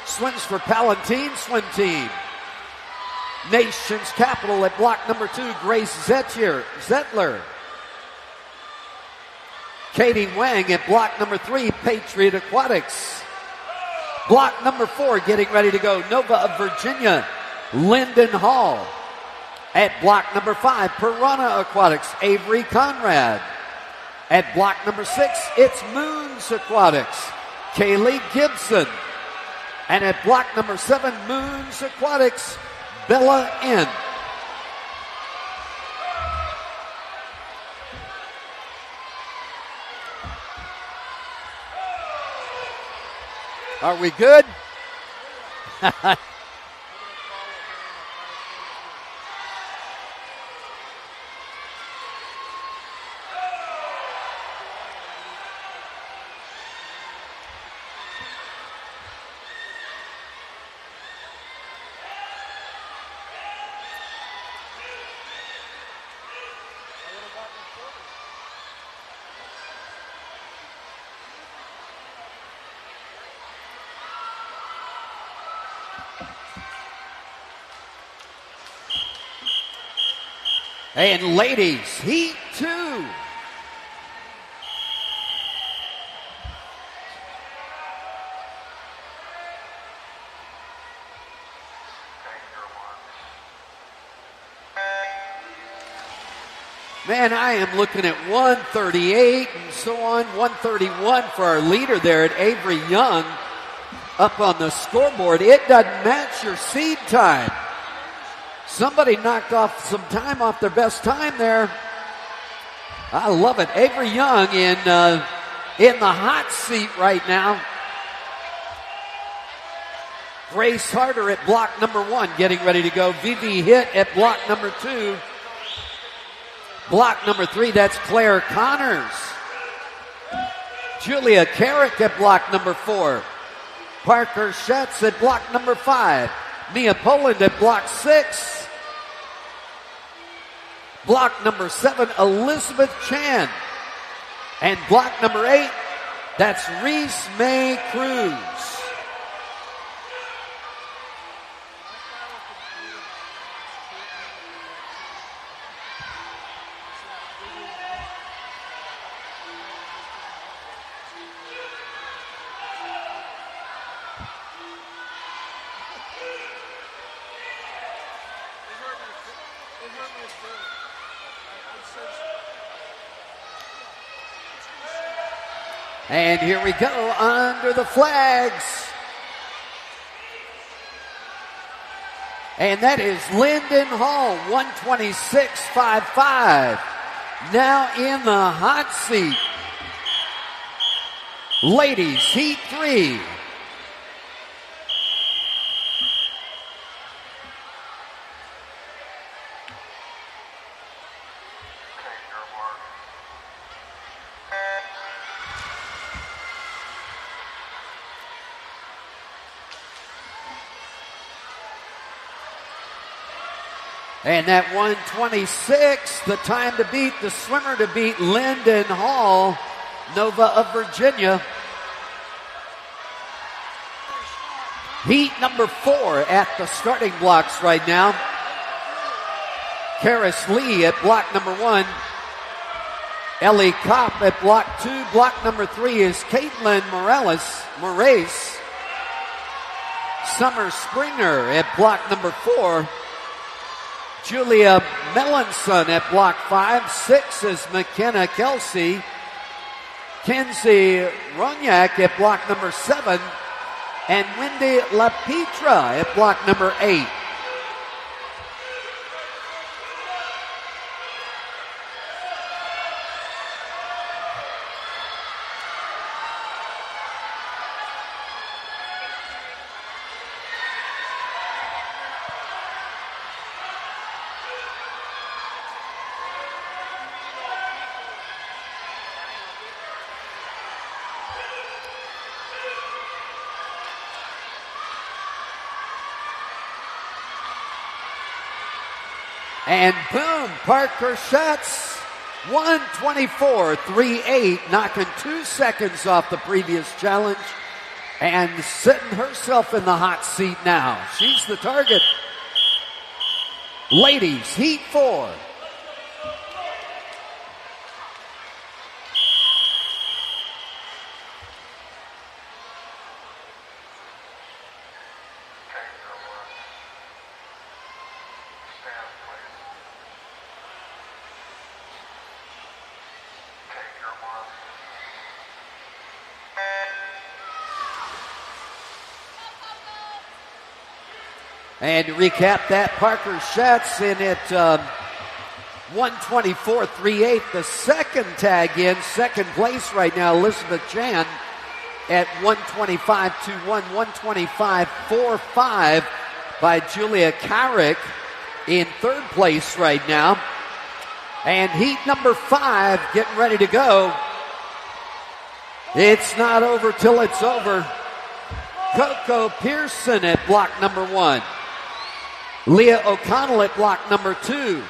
Swims for Palatine Swim Team. Nation's Capital at block number 2, Grace Zettler. Katie Wang at block number 3, Patriot Aquatics. Block number 4, getting ready to go, Nova of Virginia, Lyndon Hall. At block number 5, Piranha Aquatics, Avery Conrad. At block number 6, it's Moons Aquatics, Kaylee Gibson. And at block number 7, Moons Aquatics, Bella N. Are we good? And ladies, heat 2. Man, I am looking at 138 and so on. 131 for our leader there at Avery Young up on the scoreboard. It doesn't match your seed time. Somebody knocked off some time off their best time there. I love it. Avery Young in the hot seat right now. Grace Harder at block number 1 getting ready to go. Vivi Hitt at block number 2. Block number 3, that's Claire Connors. Julia Carrick at block number 4. Parker Schatz at block number 5. Mia Poland at block 6. Block number 7, Elizabeth Chan. And block number 8, that's Reese May Cruz. And here we go under the flags. And that is Lyndon Hall, 126.55. Now in the hot seat. Ladies, heat 3. And that 126, the time to beat, the swimmer to beat, Lyndon Hall, Nova of Virginia. Heat number 4 at the starting blocks right now. Karis Lee at block number 1. Ellie Kopp at block 2. Block number 3 is Caitlin Moraes. Summer Springer at block number 4. Julia Melanson at block 5. 6 is McKenna Kelsey. Kenzie Ronyak at block number 7. And Wendy LaPetra at block number 8. And boom, Parker Schatz, 124.38, knocking 2 seconds off the previous challenge and setting herself in the hot seat now. She's the target. Ladies, heat 4. And to recap that, Parker Schatz in at 124.38. The second tag in, second place right now, Elizabeth Chan at 125.21, 125.45 by Julia Carrick in third place right now. And heat number 5 getting ready to go. It's not over till it's over. Coco Pearson at block number 1. Leah O'Connell at block number 2.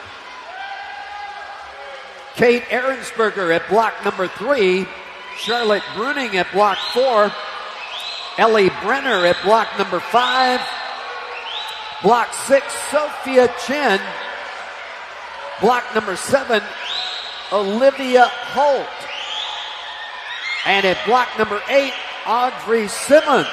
Kate Ahrensberger at block number 3. Charlotte Bruning at block 4. Ellie Brenner at block number 5. Block 6, Sophia Chen. Block number 7, Olivia Holt. And at block number 8, Audrey Simons.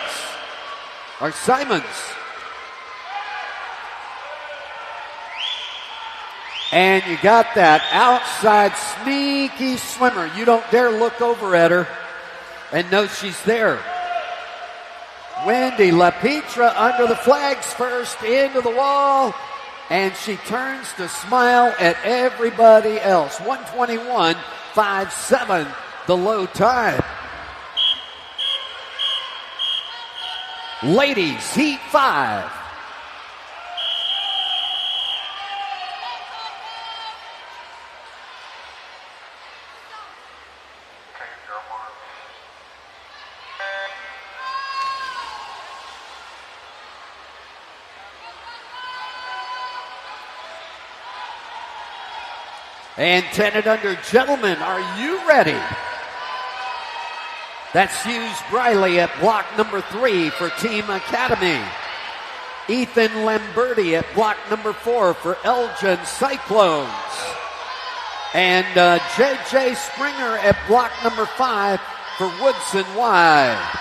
And you got that outside sneaky swimmer. You don't dare look over at her and know she's there. Wendy LaPietra under the flags first, into the wall, and she turns to smile at everybody else. 121.57, the low time. Ladies, heat 5. And 10 and under gentlemen, are you ready? That's Hughes Briley at block number 3 for Team Academy. Ethan Lamberti at block number 4 for Elgin Cyclones. And J.J. Springer at block number 5 for Woodson Y.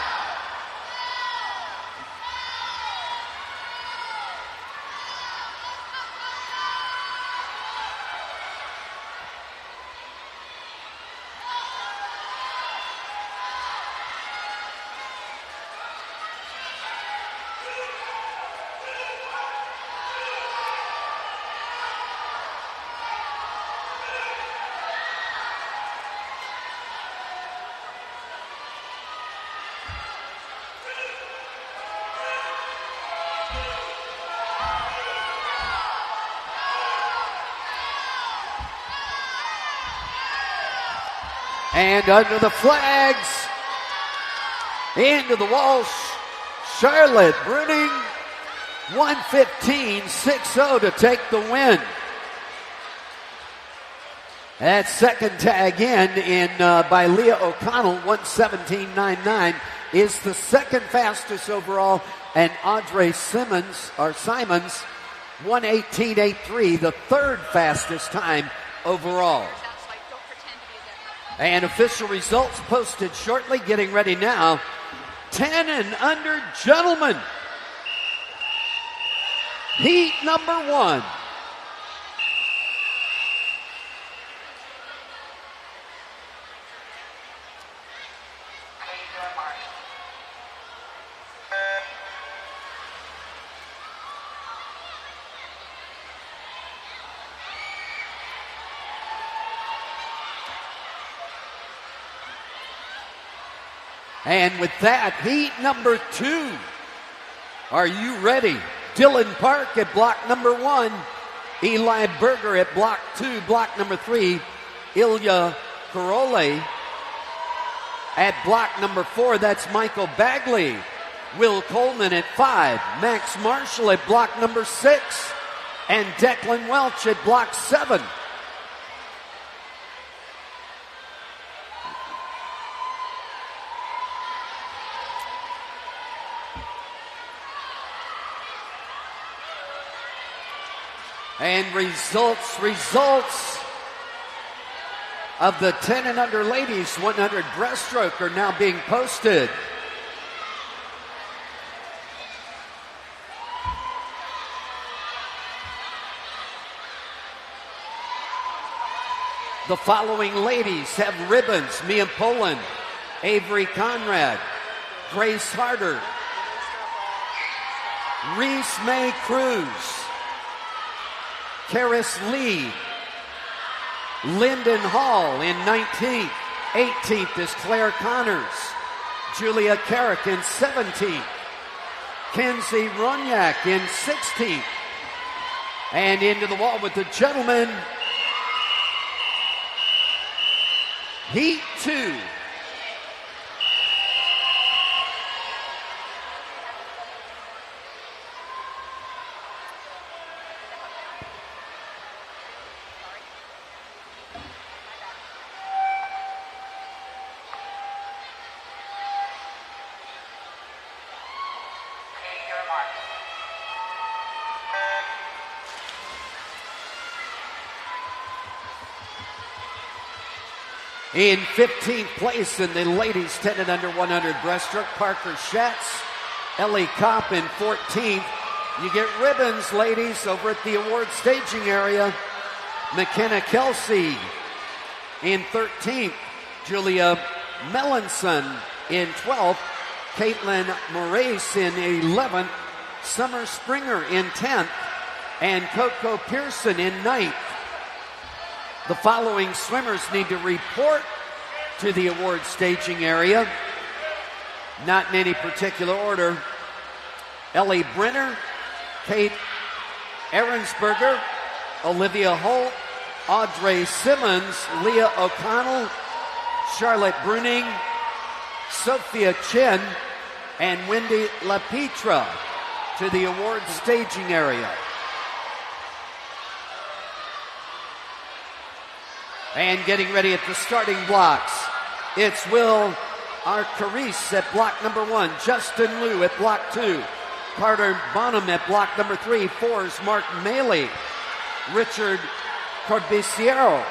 And under the flags, into the wall, Charlotte Bruning, 115.60 to take the win. That second tag in by Leah O'Connell, 117.99, is the second fastest overall, and Audrey Simons, 118.83, the third fastest time overall. And official results posted shortly, getting ready now. 10 and under gentlemen. Heat number 1. And with that, heat number 2. Are you ready? Dylan Park at block number 1. Eli Berger at block 2. Block number 3, Ilya Karole. At block number 4, that's Michael Bagley. Will Coleman at 5. Max Marshall at block number 6. And Declan Welch at block 7. And results of the 10 and under ladies 100 breaststroke are now being posted. The following ladies have ribbons: Mia Poland, Avery Conrad, Grace Harder, Reese May Cruz. Karis Lee. Lyndon Hall in 19th. 18th is Claire Connors. Julia Carrick in 17th. Kenzie Ronyak in 16th. And into the wall with the gentlemen. Heat 2. In 15th place in the ladies 10 and under 100 breaststroke, Parker Schatz. Ellie Kopp in 14th. You get ribbons, ladies, over at the award staging area. McKenna Kelsey in 13th. Julia Melanson in 12th. Caitlin Moraes in 11th. Summer Springer in 10th. And Coco Pearson in 9th. The following swimmers need to report to the award staging area. Not in any particular order. Ellie Brenner, Kate Ahrensberger, Olivia Holt, Audrey Simmons, Leah O'Connell, Charlotte Bruning, Sophia Chen, and Wendy LaPetra to the award staging area. And getting ready at the starting blocks, it's Will Arcaris at block number 1, Justin Liu at block 2, Carter Bonham at block number 3, 4's Mark Maley, Richard Corbisiero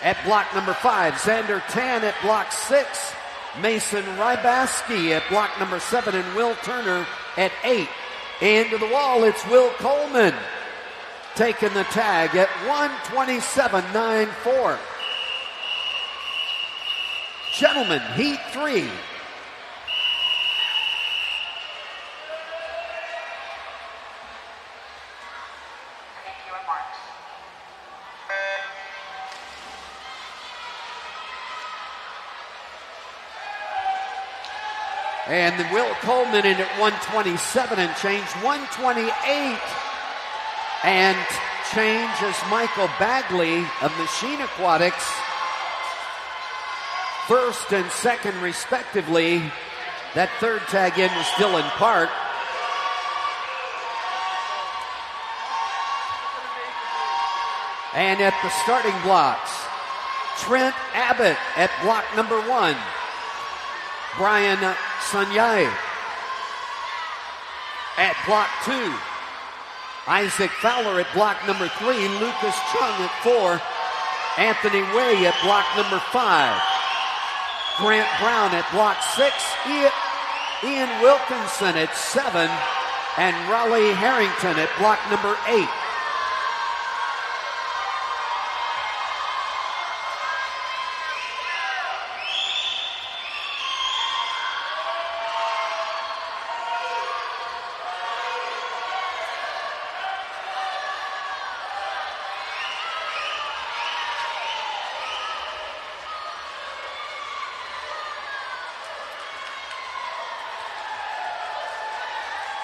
at block number 5, Xander Tan at block 6, Mason Rybaski at block number 7, and Will Turner at 8. Into the wall, it's Will Coleman taking the tag at 1:27.94. Gentlemen, heat 3. And then Will Coleman in at 1:27 and change, 1:28 and change as Michael Bagley of Machine Aquatics, first and second respectively. That third tag in was still in park. And at the starting blocks, Trent Abbott at block number 1, Brian Sanyai at block 2, Isaac Fowler at block number 3, Lucas Chung at 4, Anthony Way at block number 5, Grant Brown at block 6, Ian Wilkinson at 7, and Raleigh Harrington at block number 8.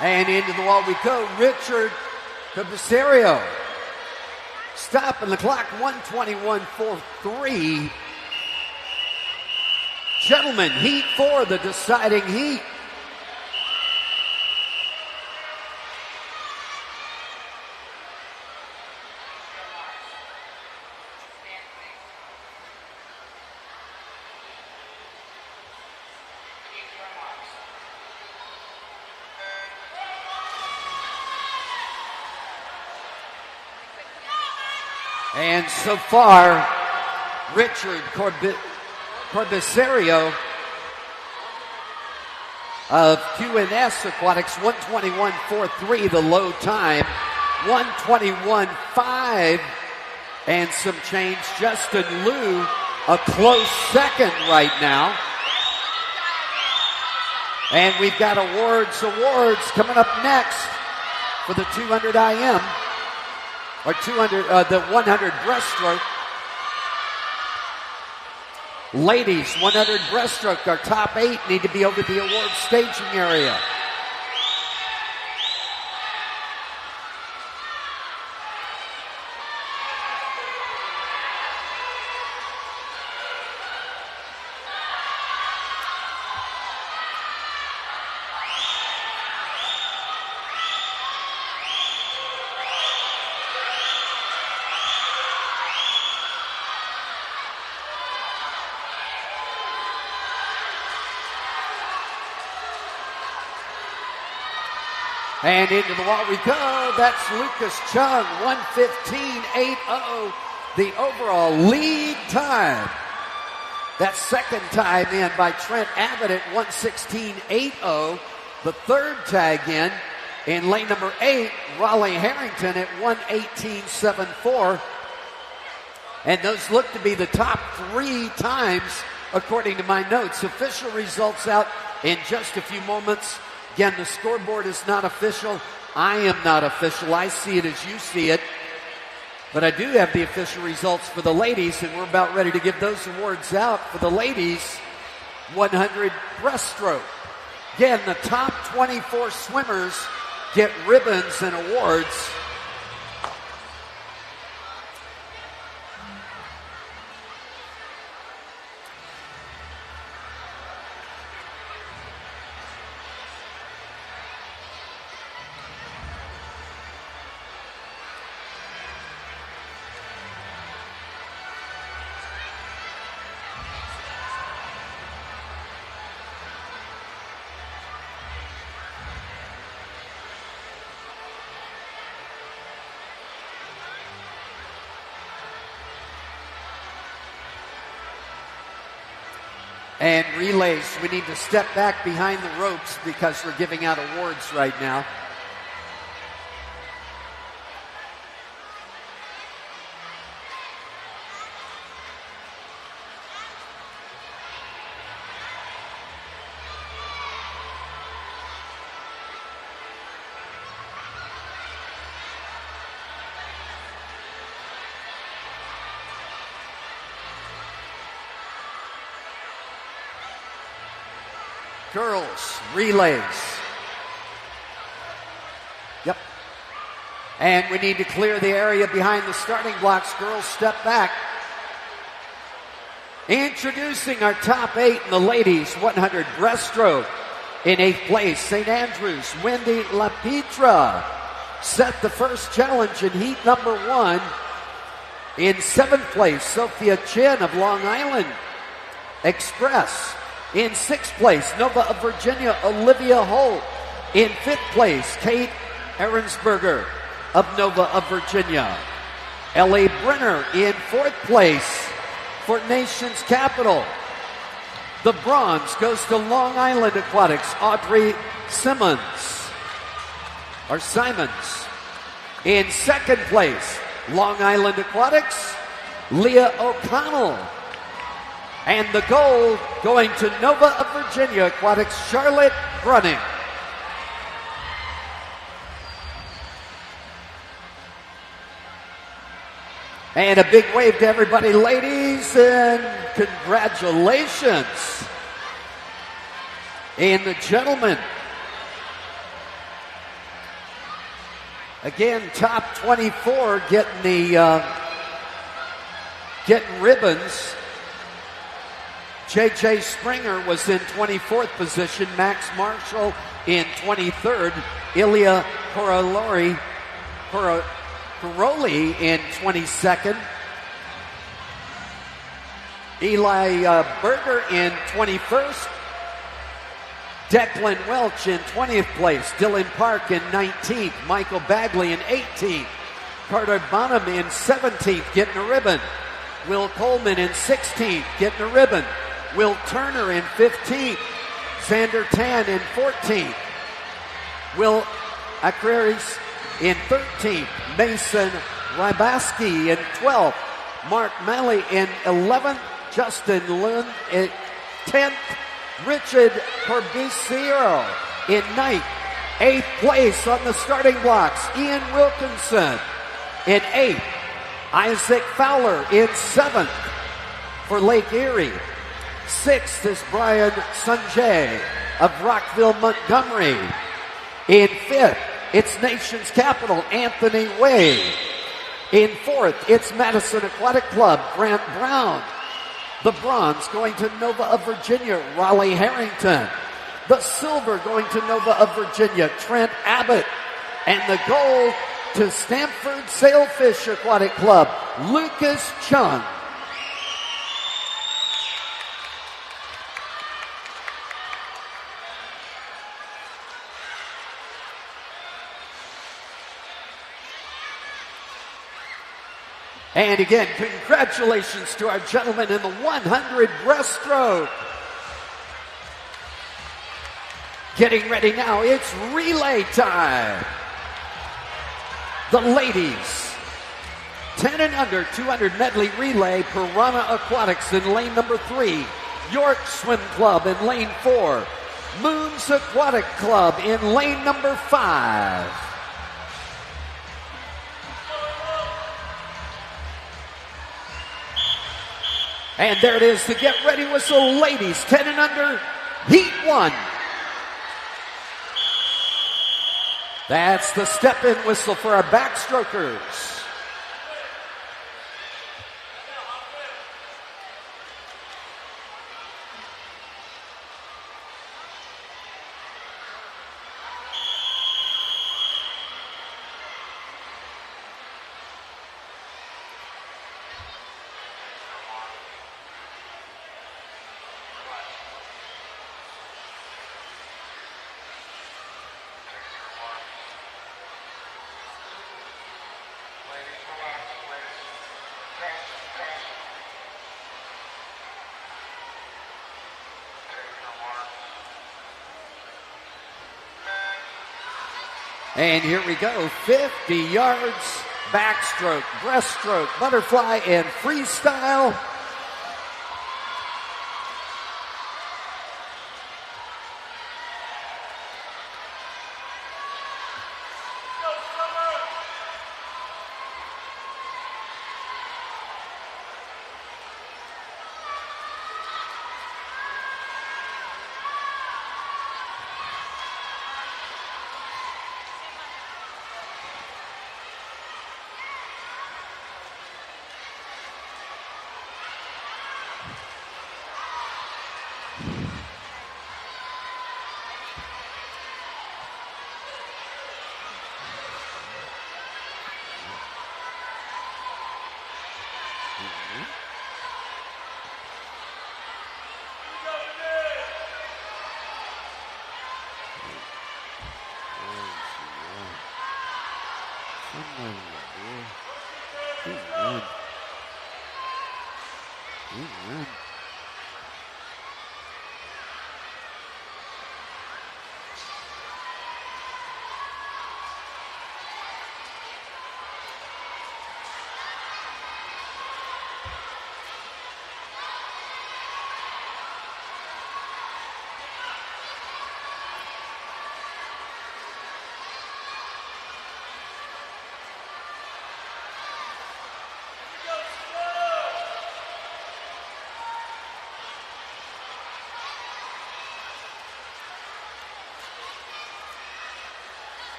And into the wall we go. Richard Cabesario. Stopping the clock, 1:21.43. Gentlemen, heat 4, the deciding heat. And so far, Richard Corbisario of QNS Aquatics, 1:21.43, the low time. 1:21.5 and some change. Justin Liu, a close second right now. And we've got awards coming up next for the 200 IM, or 100 breaststroke. Ladies, 100 breaststroke, our top 8 need to be over the award staging area. And into the wall we go. That's Lucas Chung, 1:15.80, the overall lead time. That's second time in by Trent Abbott at 1:16.80. The third tag in lane number 8, Raleigh Harrington at 1:18.74. And those look to be the top 3 times according to my notes. Official results out in just a few moments. Again, the scoreboard is not official. I am not official. I see it as you see it. But I do have the official results for the ladies, and we're about ready to give those awards out for the ladies 100 breaststroke. Again, the top 24 swimmers get ribbons and awards. And relays, we need to step back behind the ropes because we're giving out awards right now. Girls, relays. Yep. And we need to clear the area behind the starting blocks. Girls, step back. Introducing our top 8 in the ladies 100 breaststroke. In 8th place, St. Andrews, Wendy LaPietra set the first challenge in heat number 1. In 7th place, Sophia Chin of Long Island Express. In 6th place, Nova of Virginia, Olivia Holt. In 5th place, Kate Ahrensberger of Nova of Virginia. Ellie Brenner in 4th place for Nation's Capital. The bronze goes to Long Island Aquatics, Audrey Simons. In 2nd place, Long Island Aquatics, Leah O'Connell. And the gold going to Nova of Virginia Aquatics, Charlotte Brunning. And a big wave to everybody, ladies, and congratulations. And the gentlemen. Again, top 24 getting ribbons. J.J. Springer was in 24th position. Max Marshall in 23rd. Ilya Karoli in 22nd. Eli Berger in 21st. Declan Welch in 20th place. Dylan Park in 19th. Michael Bagley in 18th. Carter Bonham in 17th, getting a ribbon. Will Coleman in 16th, getting a ribbon. Will Turner in 15th. Xander Tan in 14th. Will Acraris in 13th. Mason Rybaski in 12th. Mark Malley in 11th. Justin Lund in 10th. Richard Corbisiero in ninth. 8th place on the starting blocks, Ian Wilkinson in 8th. Isaac Fowler in 7th for Lake Erie. 6th is Brian Sanjay of Rockville, Montgomery. In 5th, it's Nation's Capital, Anthony Way. In 4th, it's Madison Aquatic Club, Grant Brown. The bronze going to Nova of Virginia, Raleigh Harrington. The silver going to Nova of Virginia, Trent Abbott. And the gold to Stanford Sailfish Aquatic Club, Lucas Chung. And again, congratulations to our gentlemen in the 100 breaststroke. Getting ready now, it's relay time. The ladies, 10 and under, 200 medley relay, Piranha Aquatics in lane number 3. York Swim Club in lane 4. Moons Aquatic Club in lane number 5. And there it is, the get ready whistle, ladies, 10 and under, heat 1. That's the step-in whistle for our backstrokers. And here we go, 50 yards, backstroke, breaststroke, butterfly, and freestyle.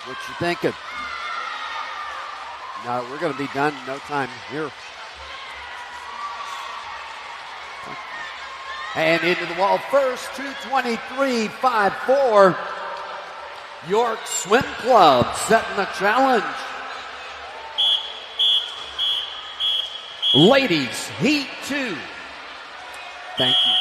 What you thinking? No, we're going to be done in no time here. And into the wall first, 2:23.54. York Swim Club setting the challenge. Ladies, Heat 2. Thank you.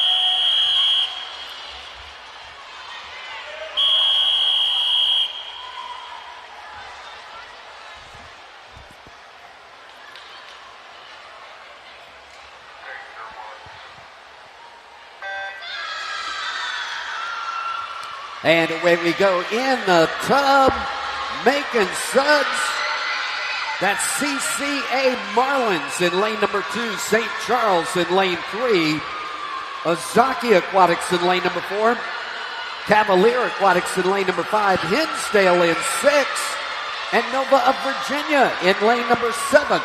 And away we go in the tub, making suds. That's CCA Marlins in lane number 2, St. Charles in lane 3, Ozaki Aquatics in lane number 4, Cavalier Aquatics in lane number 5, Hinsdale in 6, and Nova of Virginia in lane number 7.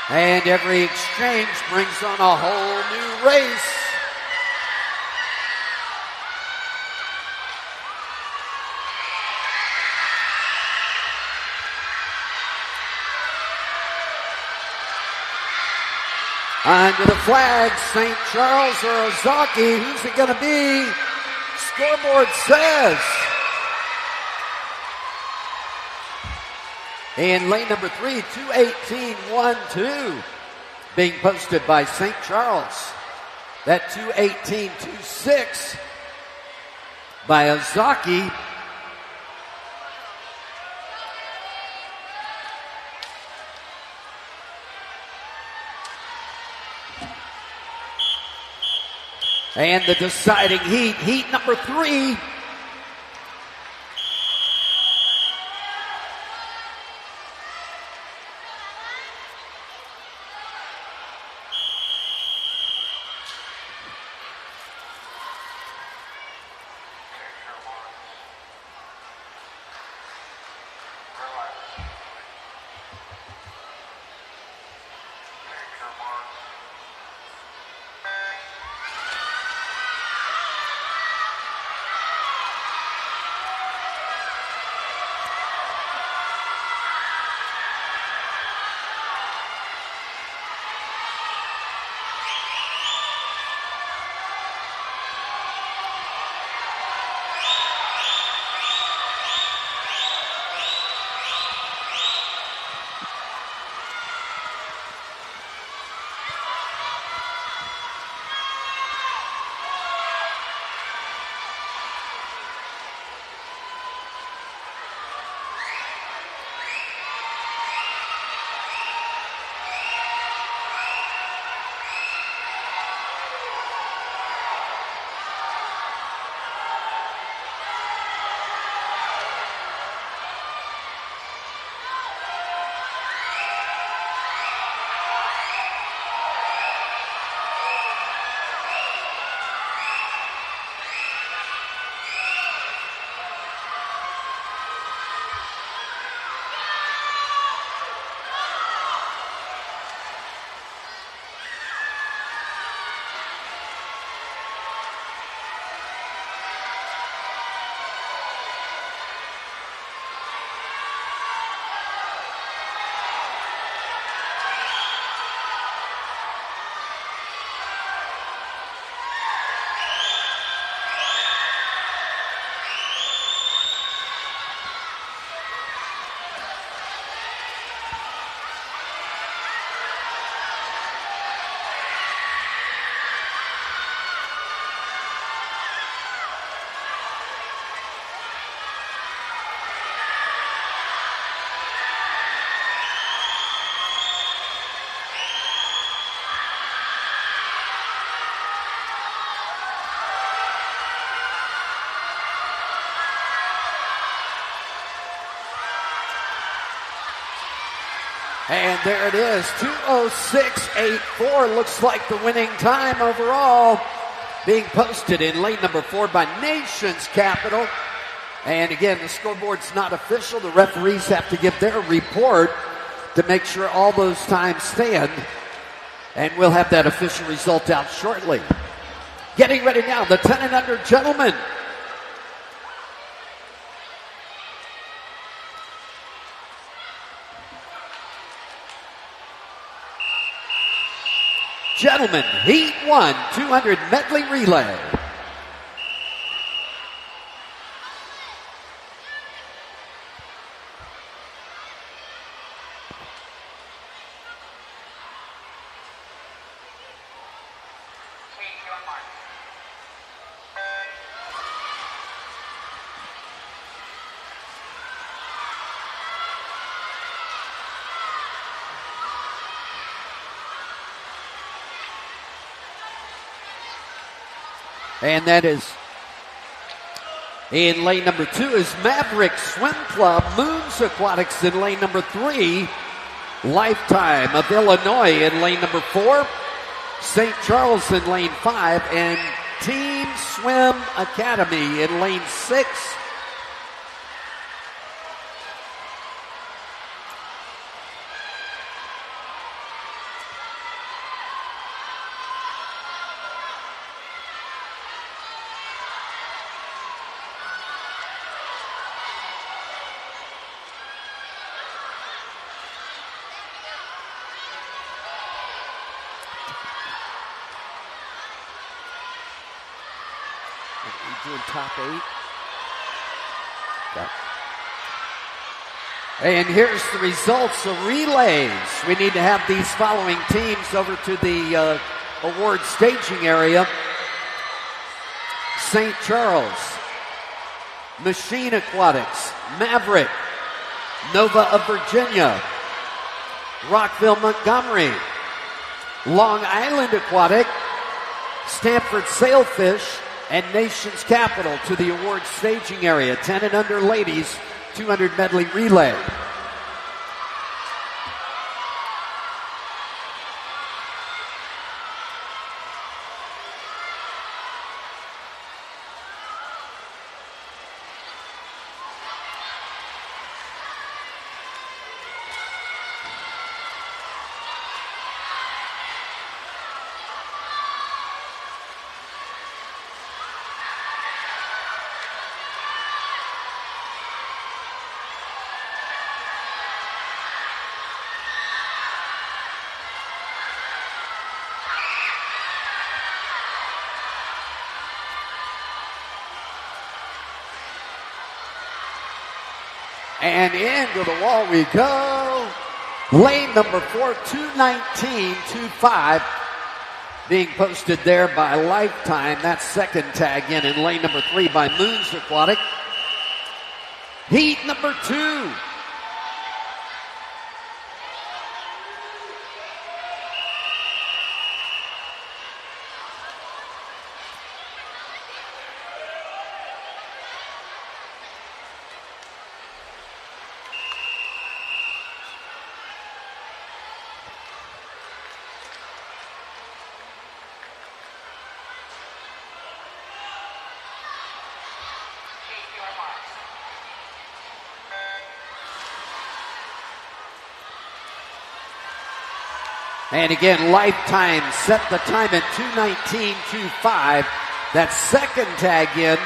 And every exchange brings on a whole new race. Under the flag, St. Charles or Ozaki. Who's it going to be? Scoreboard says. In lane number 3, 2:18.12 being posted by St. Charles. That 2:18.26 by Ozaki. And the deciding heat, heat number 3. And there it is, 2:06.84 looks like the winning time overall, being posted in lane number 4 by Nations Capital. And again, the scoreboard's not official. The referees have to give their report to make sure all those times stand. And we'll have that official result out shortly. Getting ready now, the 10 and under gentlemen. Gentlemen, Heat 1, 200 medley relay. And that is in lane number 2 is Maverick Swim Club, Moons Aquatics in lane number 3, Lifetime of Illinois in lane number 4, St. Charles in lane 5, and Team Swim Academy in lane 6. Doing top 8. Yeah. And here's the results of relays. We need to have these following teams over to the award staging area. St. Charles, Machine Aquatics, Maverick, Nova of Virginia, Rockville Montgomery, Long Island Aquatic, Stanford Sailfish, and Nations Capital to the award staging area. 10 and under ladies, 200 medley relay. And into the wall we go. Lane number 4, 2:19.25. Being posted there by Lifetime. That's second tag in lane number 3 by Moons Aquatic. Heat number 2. And again, Lifetime set the time at 2:19.25. That second tag in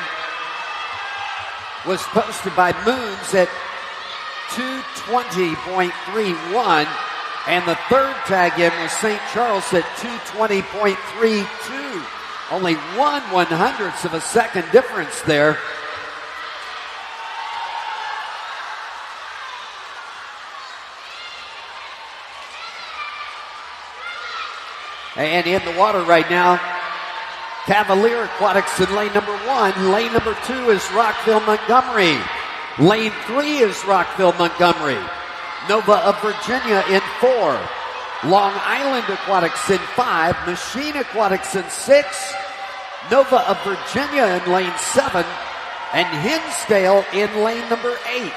was posted by Moons at 2:20.31. And the third tag in was St. Charles at 2:20.32. Only 1/100th of a second difference there. And in the water right now, Cavalier Aquatics in lane number 1. Lane number 2 is Rockville Montgomery. Lane 3 is Rockville Montgomery. Nova of Virginia in 4. Long Island Aquatics in 5. Machine Aquatics in 6. Nova of Virginia in lane 7. And Hinsdale in lane number 8.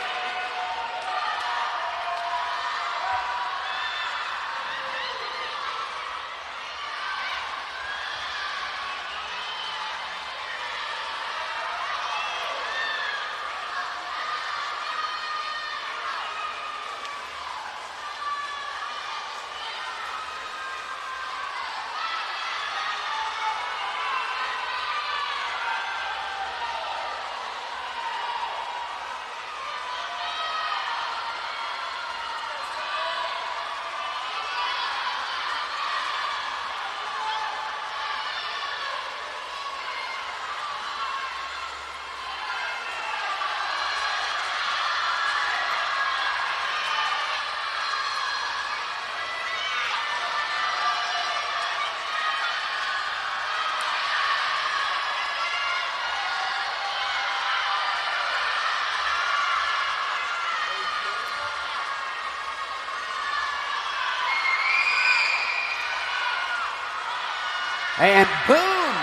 And boom!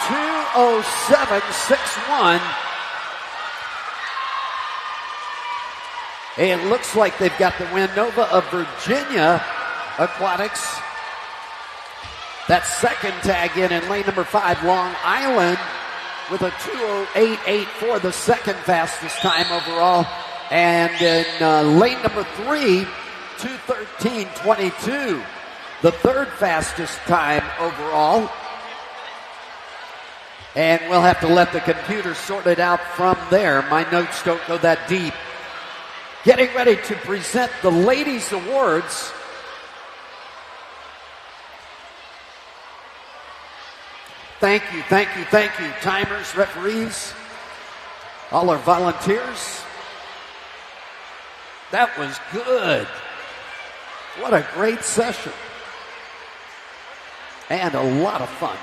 2:07.61. It looks like they've got the win. Nova of Virginia Aquatics. That second tag in lane number 5, Long Island, with a 2:08.84, the second fastest time overall. And in lane number 3, 2:13.22, the third fastest time overall. And we'll have to let the computer sort it out from there. My notes don't go that deep. Getting ready to present the Ladies Awards. Thank you, timers, referees, all our volunteers. That was good. What a great session. And a lot of fun.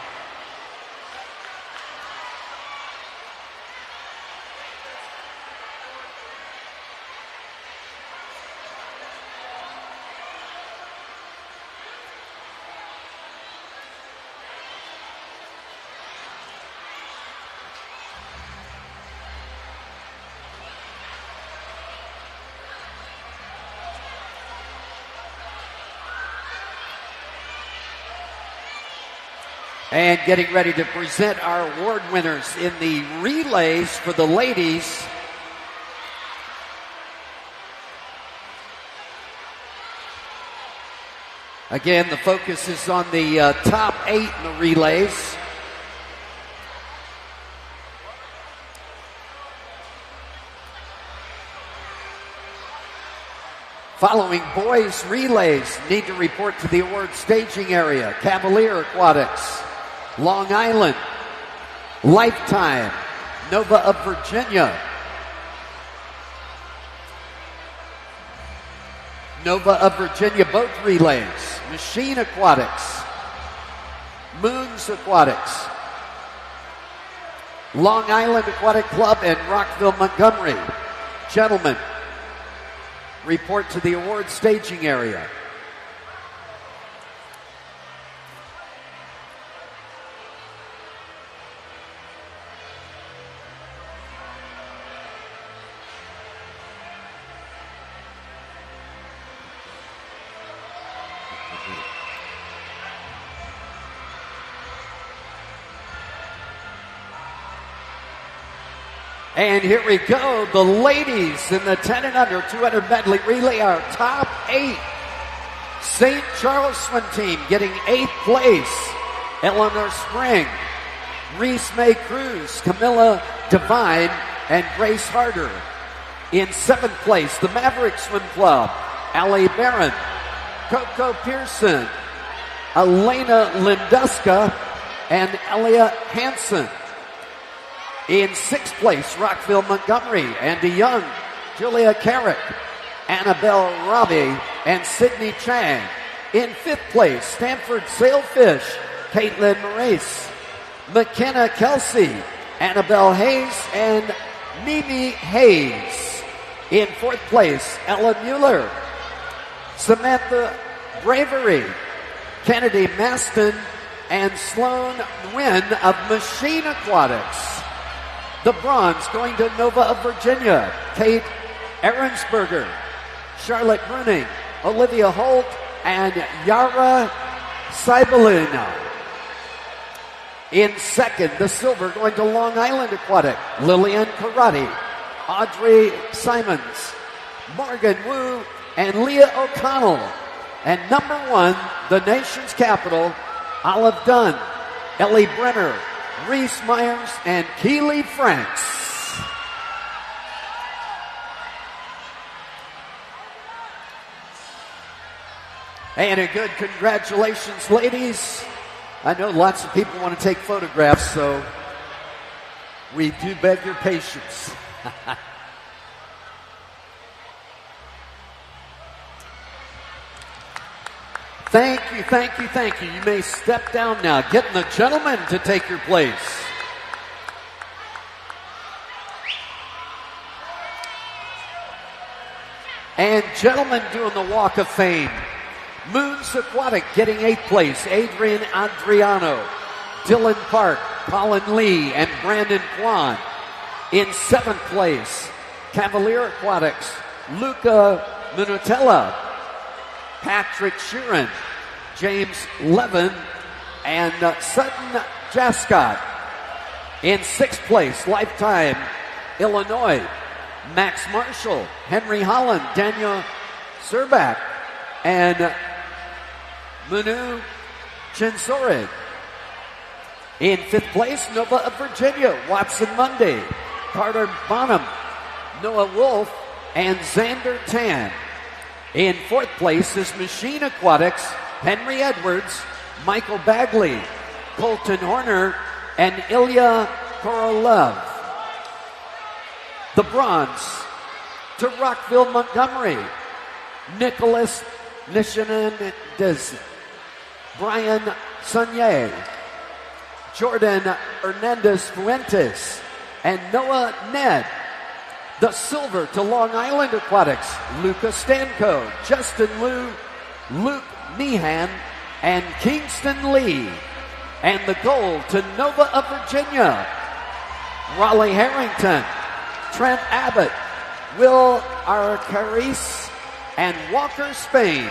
And getting ready to present our award winners in the relays for the ladies. Again, the focus is on the top 8 in the relays. Following boys relays need to report to the award staging area. Cavalier Aquatics, Long Island, Lifetime, Nova of Virginia, Nova of Virginia boat relays, Machine Aquatics, Moons Aquatics, Long Island Aquatic Club, and Rockville Montgomery. Gentlemen, report to the award staging area. And here we go. The ladies in the 10 and under 200 medley relay are top 8. St. Charles swim team getting 8th place. Eleanor Spring, Reese May Cruz, Camilla Devine, and Grace Harder. In 7th place, the Maverick Swim Club, Allie Barron, Coco Pearson, Elena Linduska, and Elia Hansen. In 6th place, Rockville Montgomery, Andy Young, Julia Carrick, Annabelle Robbie, and Sydney Chang. In 5th place, Stanford Sailfish, Caitlin Morace, McKenna Kelsey, Annabelle Hayes, and Mimi Hayes. In 4th place, Ella Mueller, Samantha Bravery, Kennedy Maston, and Sloan Nguyen of Machine Aquatics. The bronze going to Nova of Virginia, Kate Ahrensberger, Charlotte Bruning, Olivia Holt, and Yara Sibelina. In 2nd, the silver going to Long Island Aquatic, Lillian Karate, Audrey Simons, Morgan Wu, and Leah O'Connell. And number 1, the nation's capital, Olive Dunn, Ellie Brenner, Reese Myers, and Keely Franks. And a good congratulations, ladies. I know lots of people want to take photographs, so we do beg your patience. Thank you. You may step down now. Getting the gentlemen to take your place. And gentlemen doing the Walk of Fame. Moons Aquatic getting 8th place, Adrian Adriano, Dylan Park, Colin Lee, and Brandon Kwan. In 7th place, Cavalier Aquatics, Luca Minutella, Patrick Sheeran, James Levin, and Sutton Jascott. In 6th place, Lifetime, Illinois, Max Marshall, Henry Holland, Daniel Serbak, and Manu Chinsorid. In 5th place, Nova of Virginia, Watson Monday, Carter Bonham, Noah Wolf, and Xander Tan. In 4th place is Machine Aquatics, Henry Edwards, Michael Bagley, Colton Horner, and Ilya Korolev. The bronze to Rockville, Montgomery, Nicholas Nishanandez, Brian Sanye, Jordan Hernandez Fuentes, and Noah Ned. The silver to Long Island Aquatics, Lucas Stanko, Justin Liu, Luke Meehan, and Kingston Lee. And the gold to Nova of Virginia, Raleigh Harrington, Trent Abbott, Will Arcaris, and Walker Spain.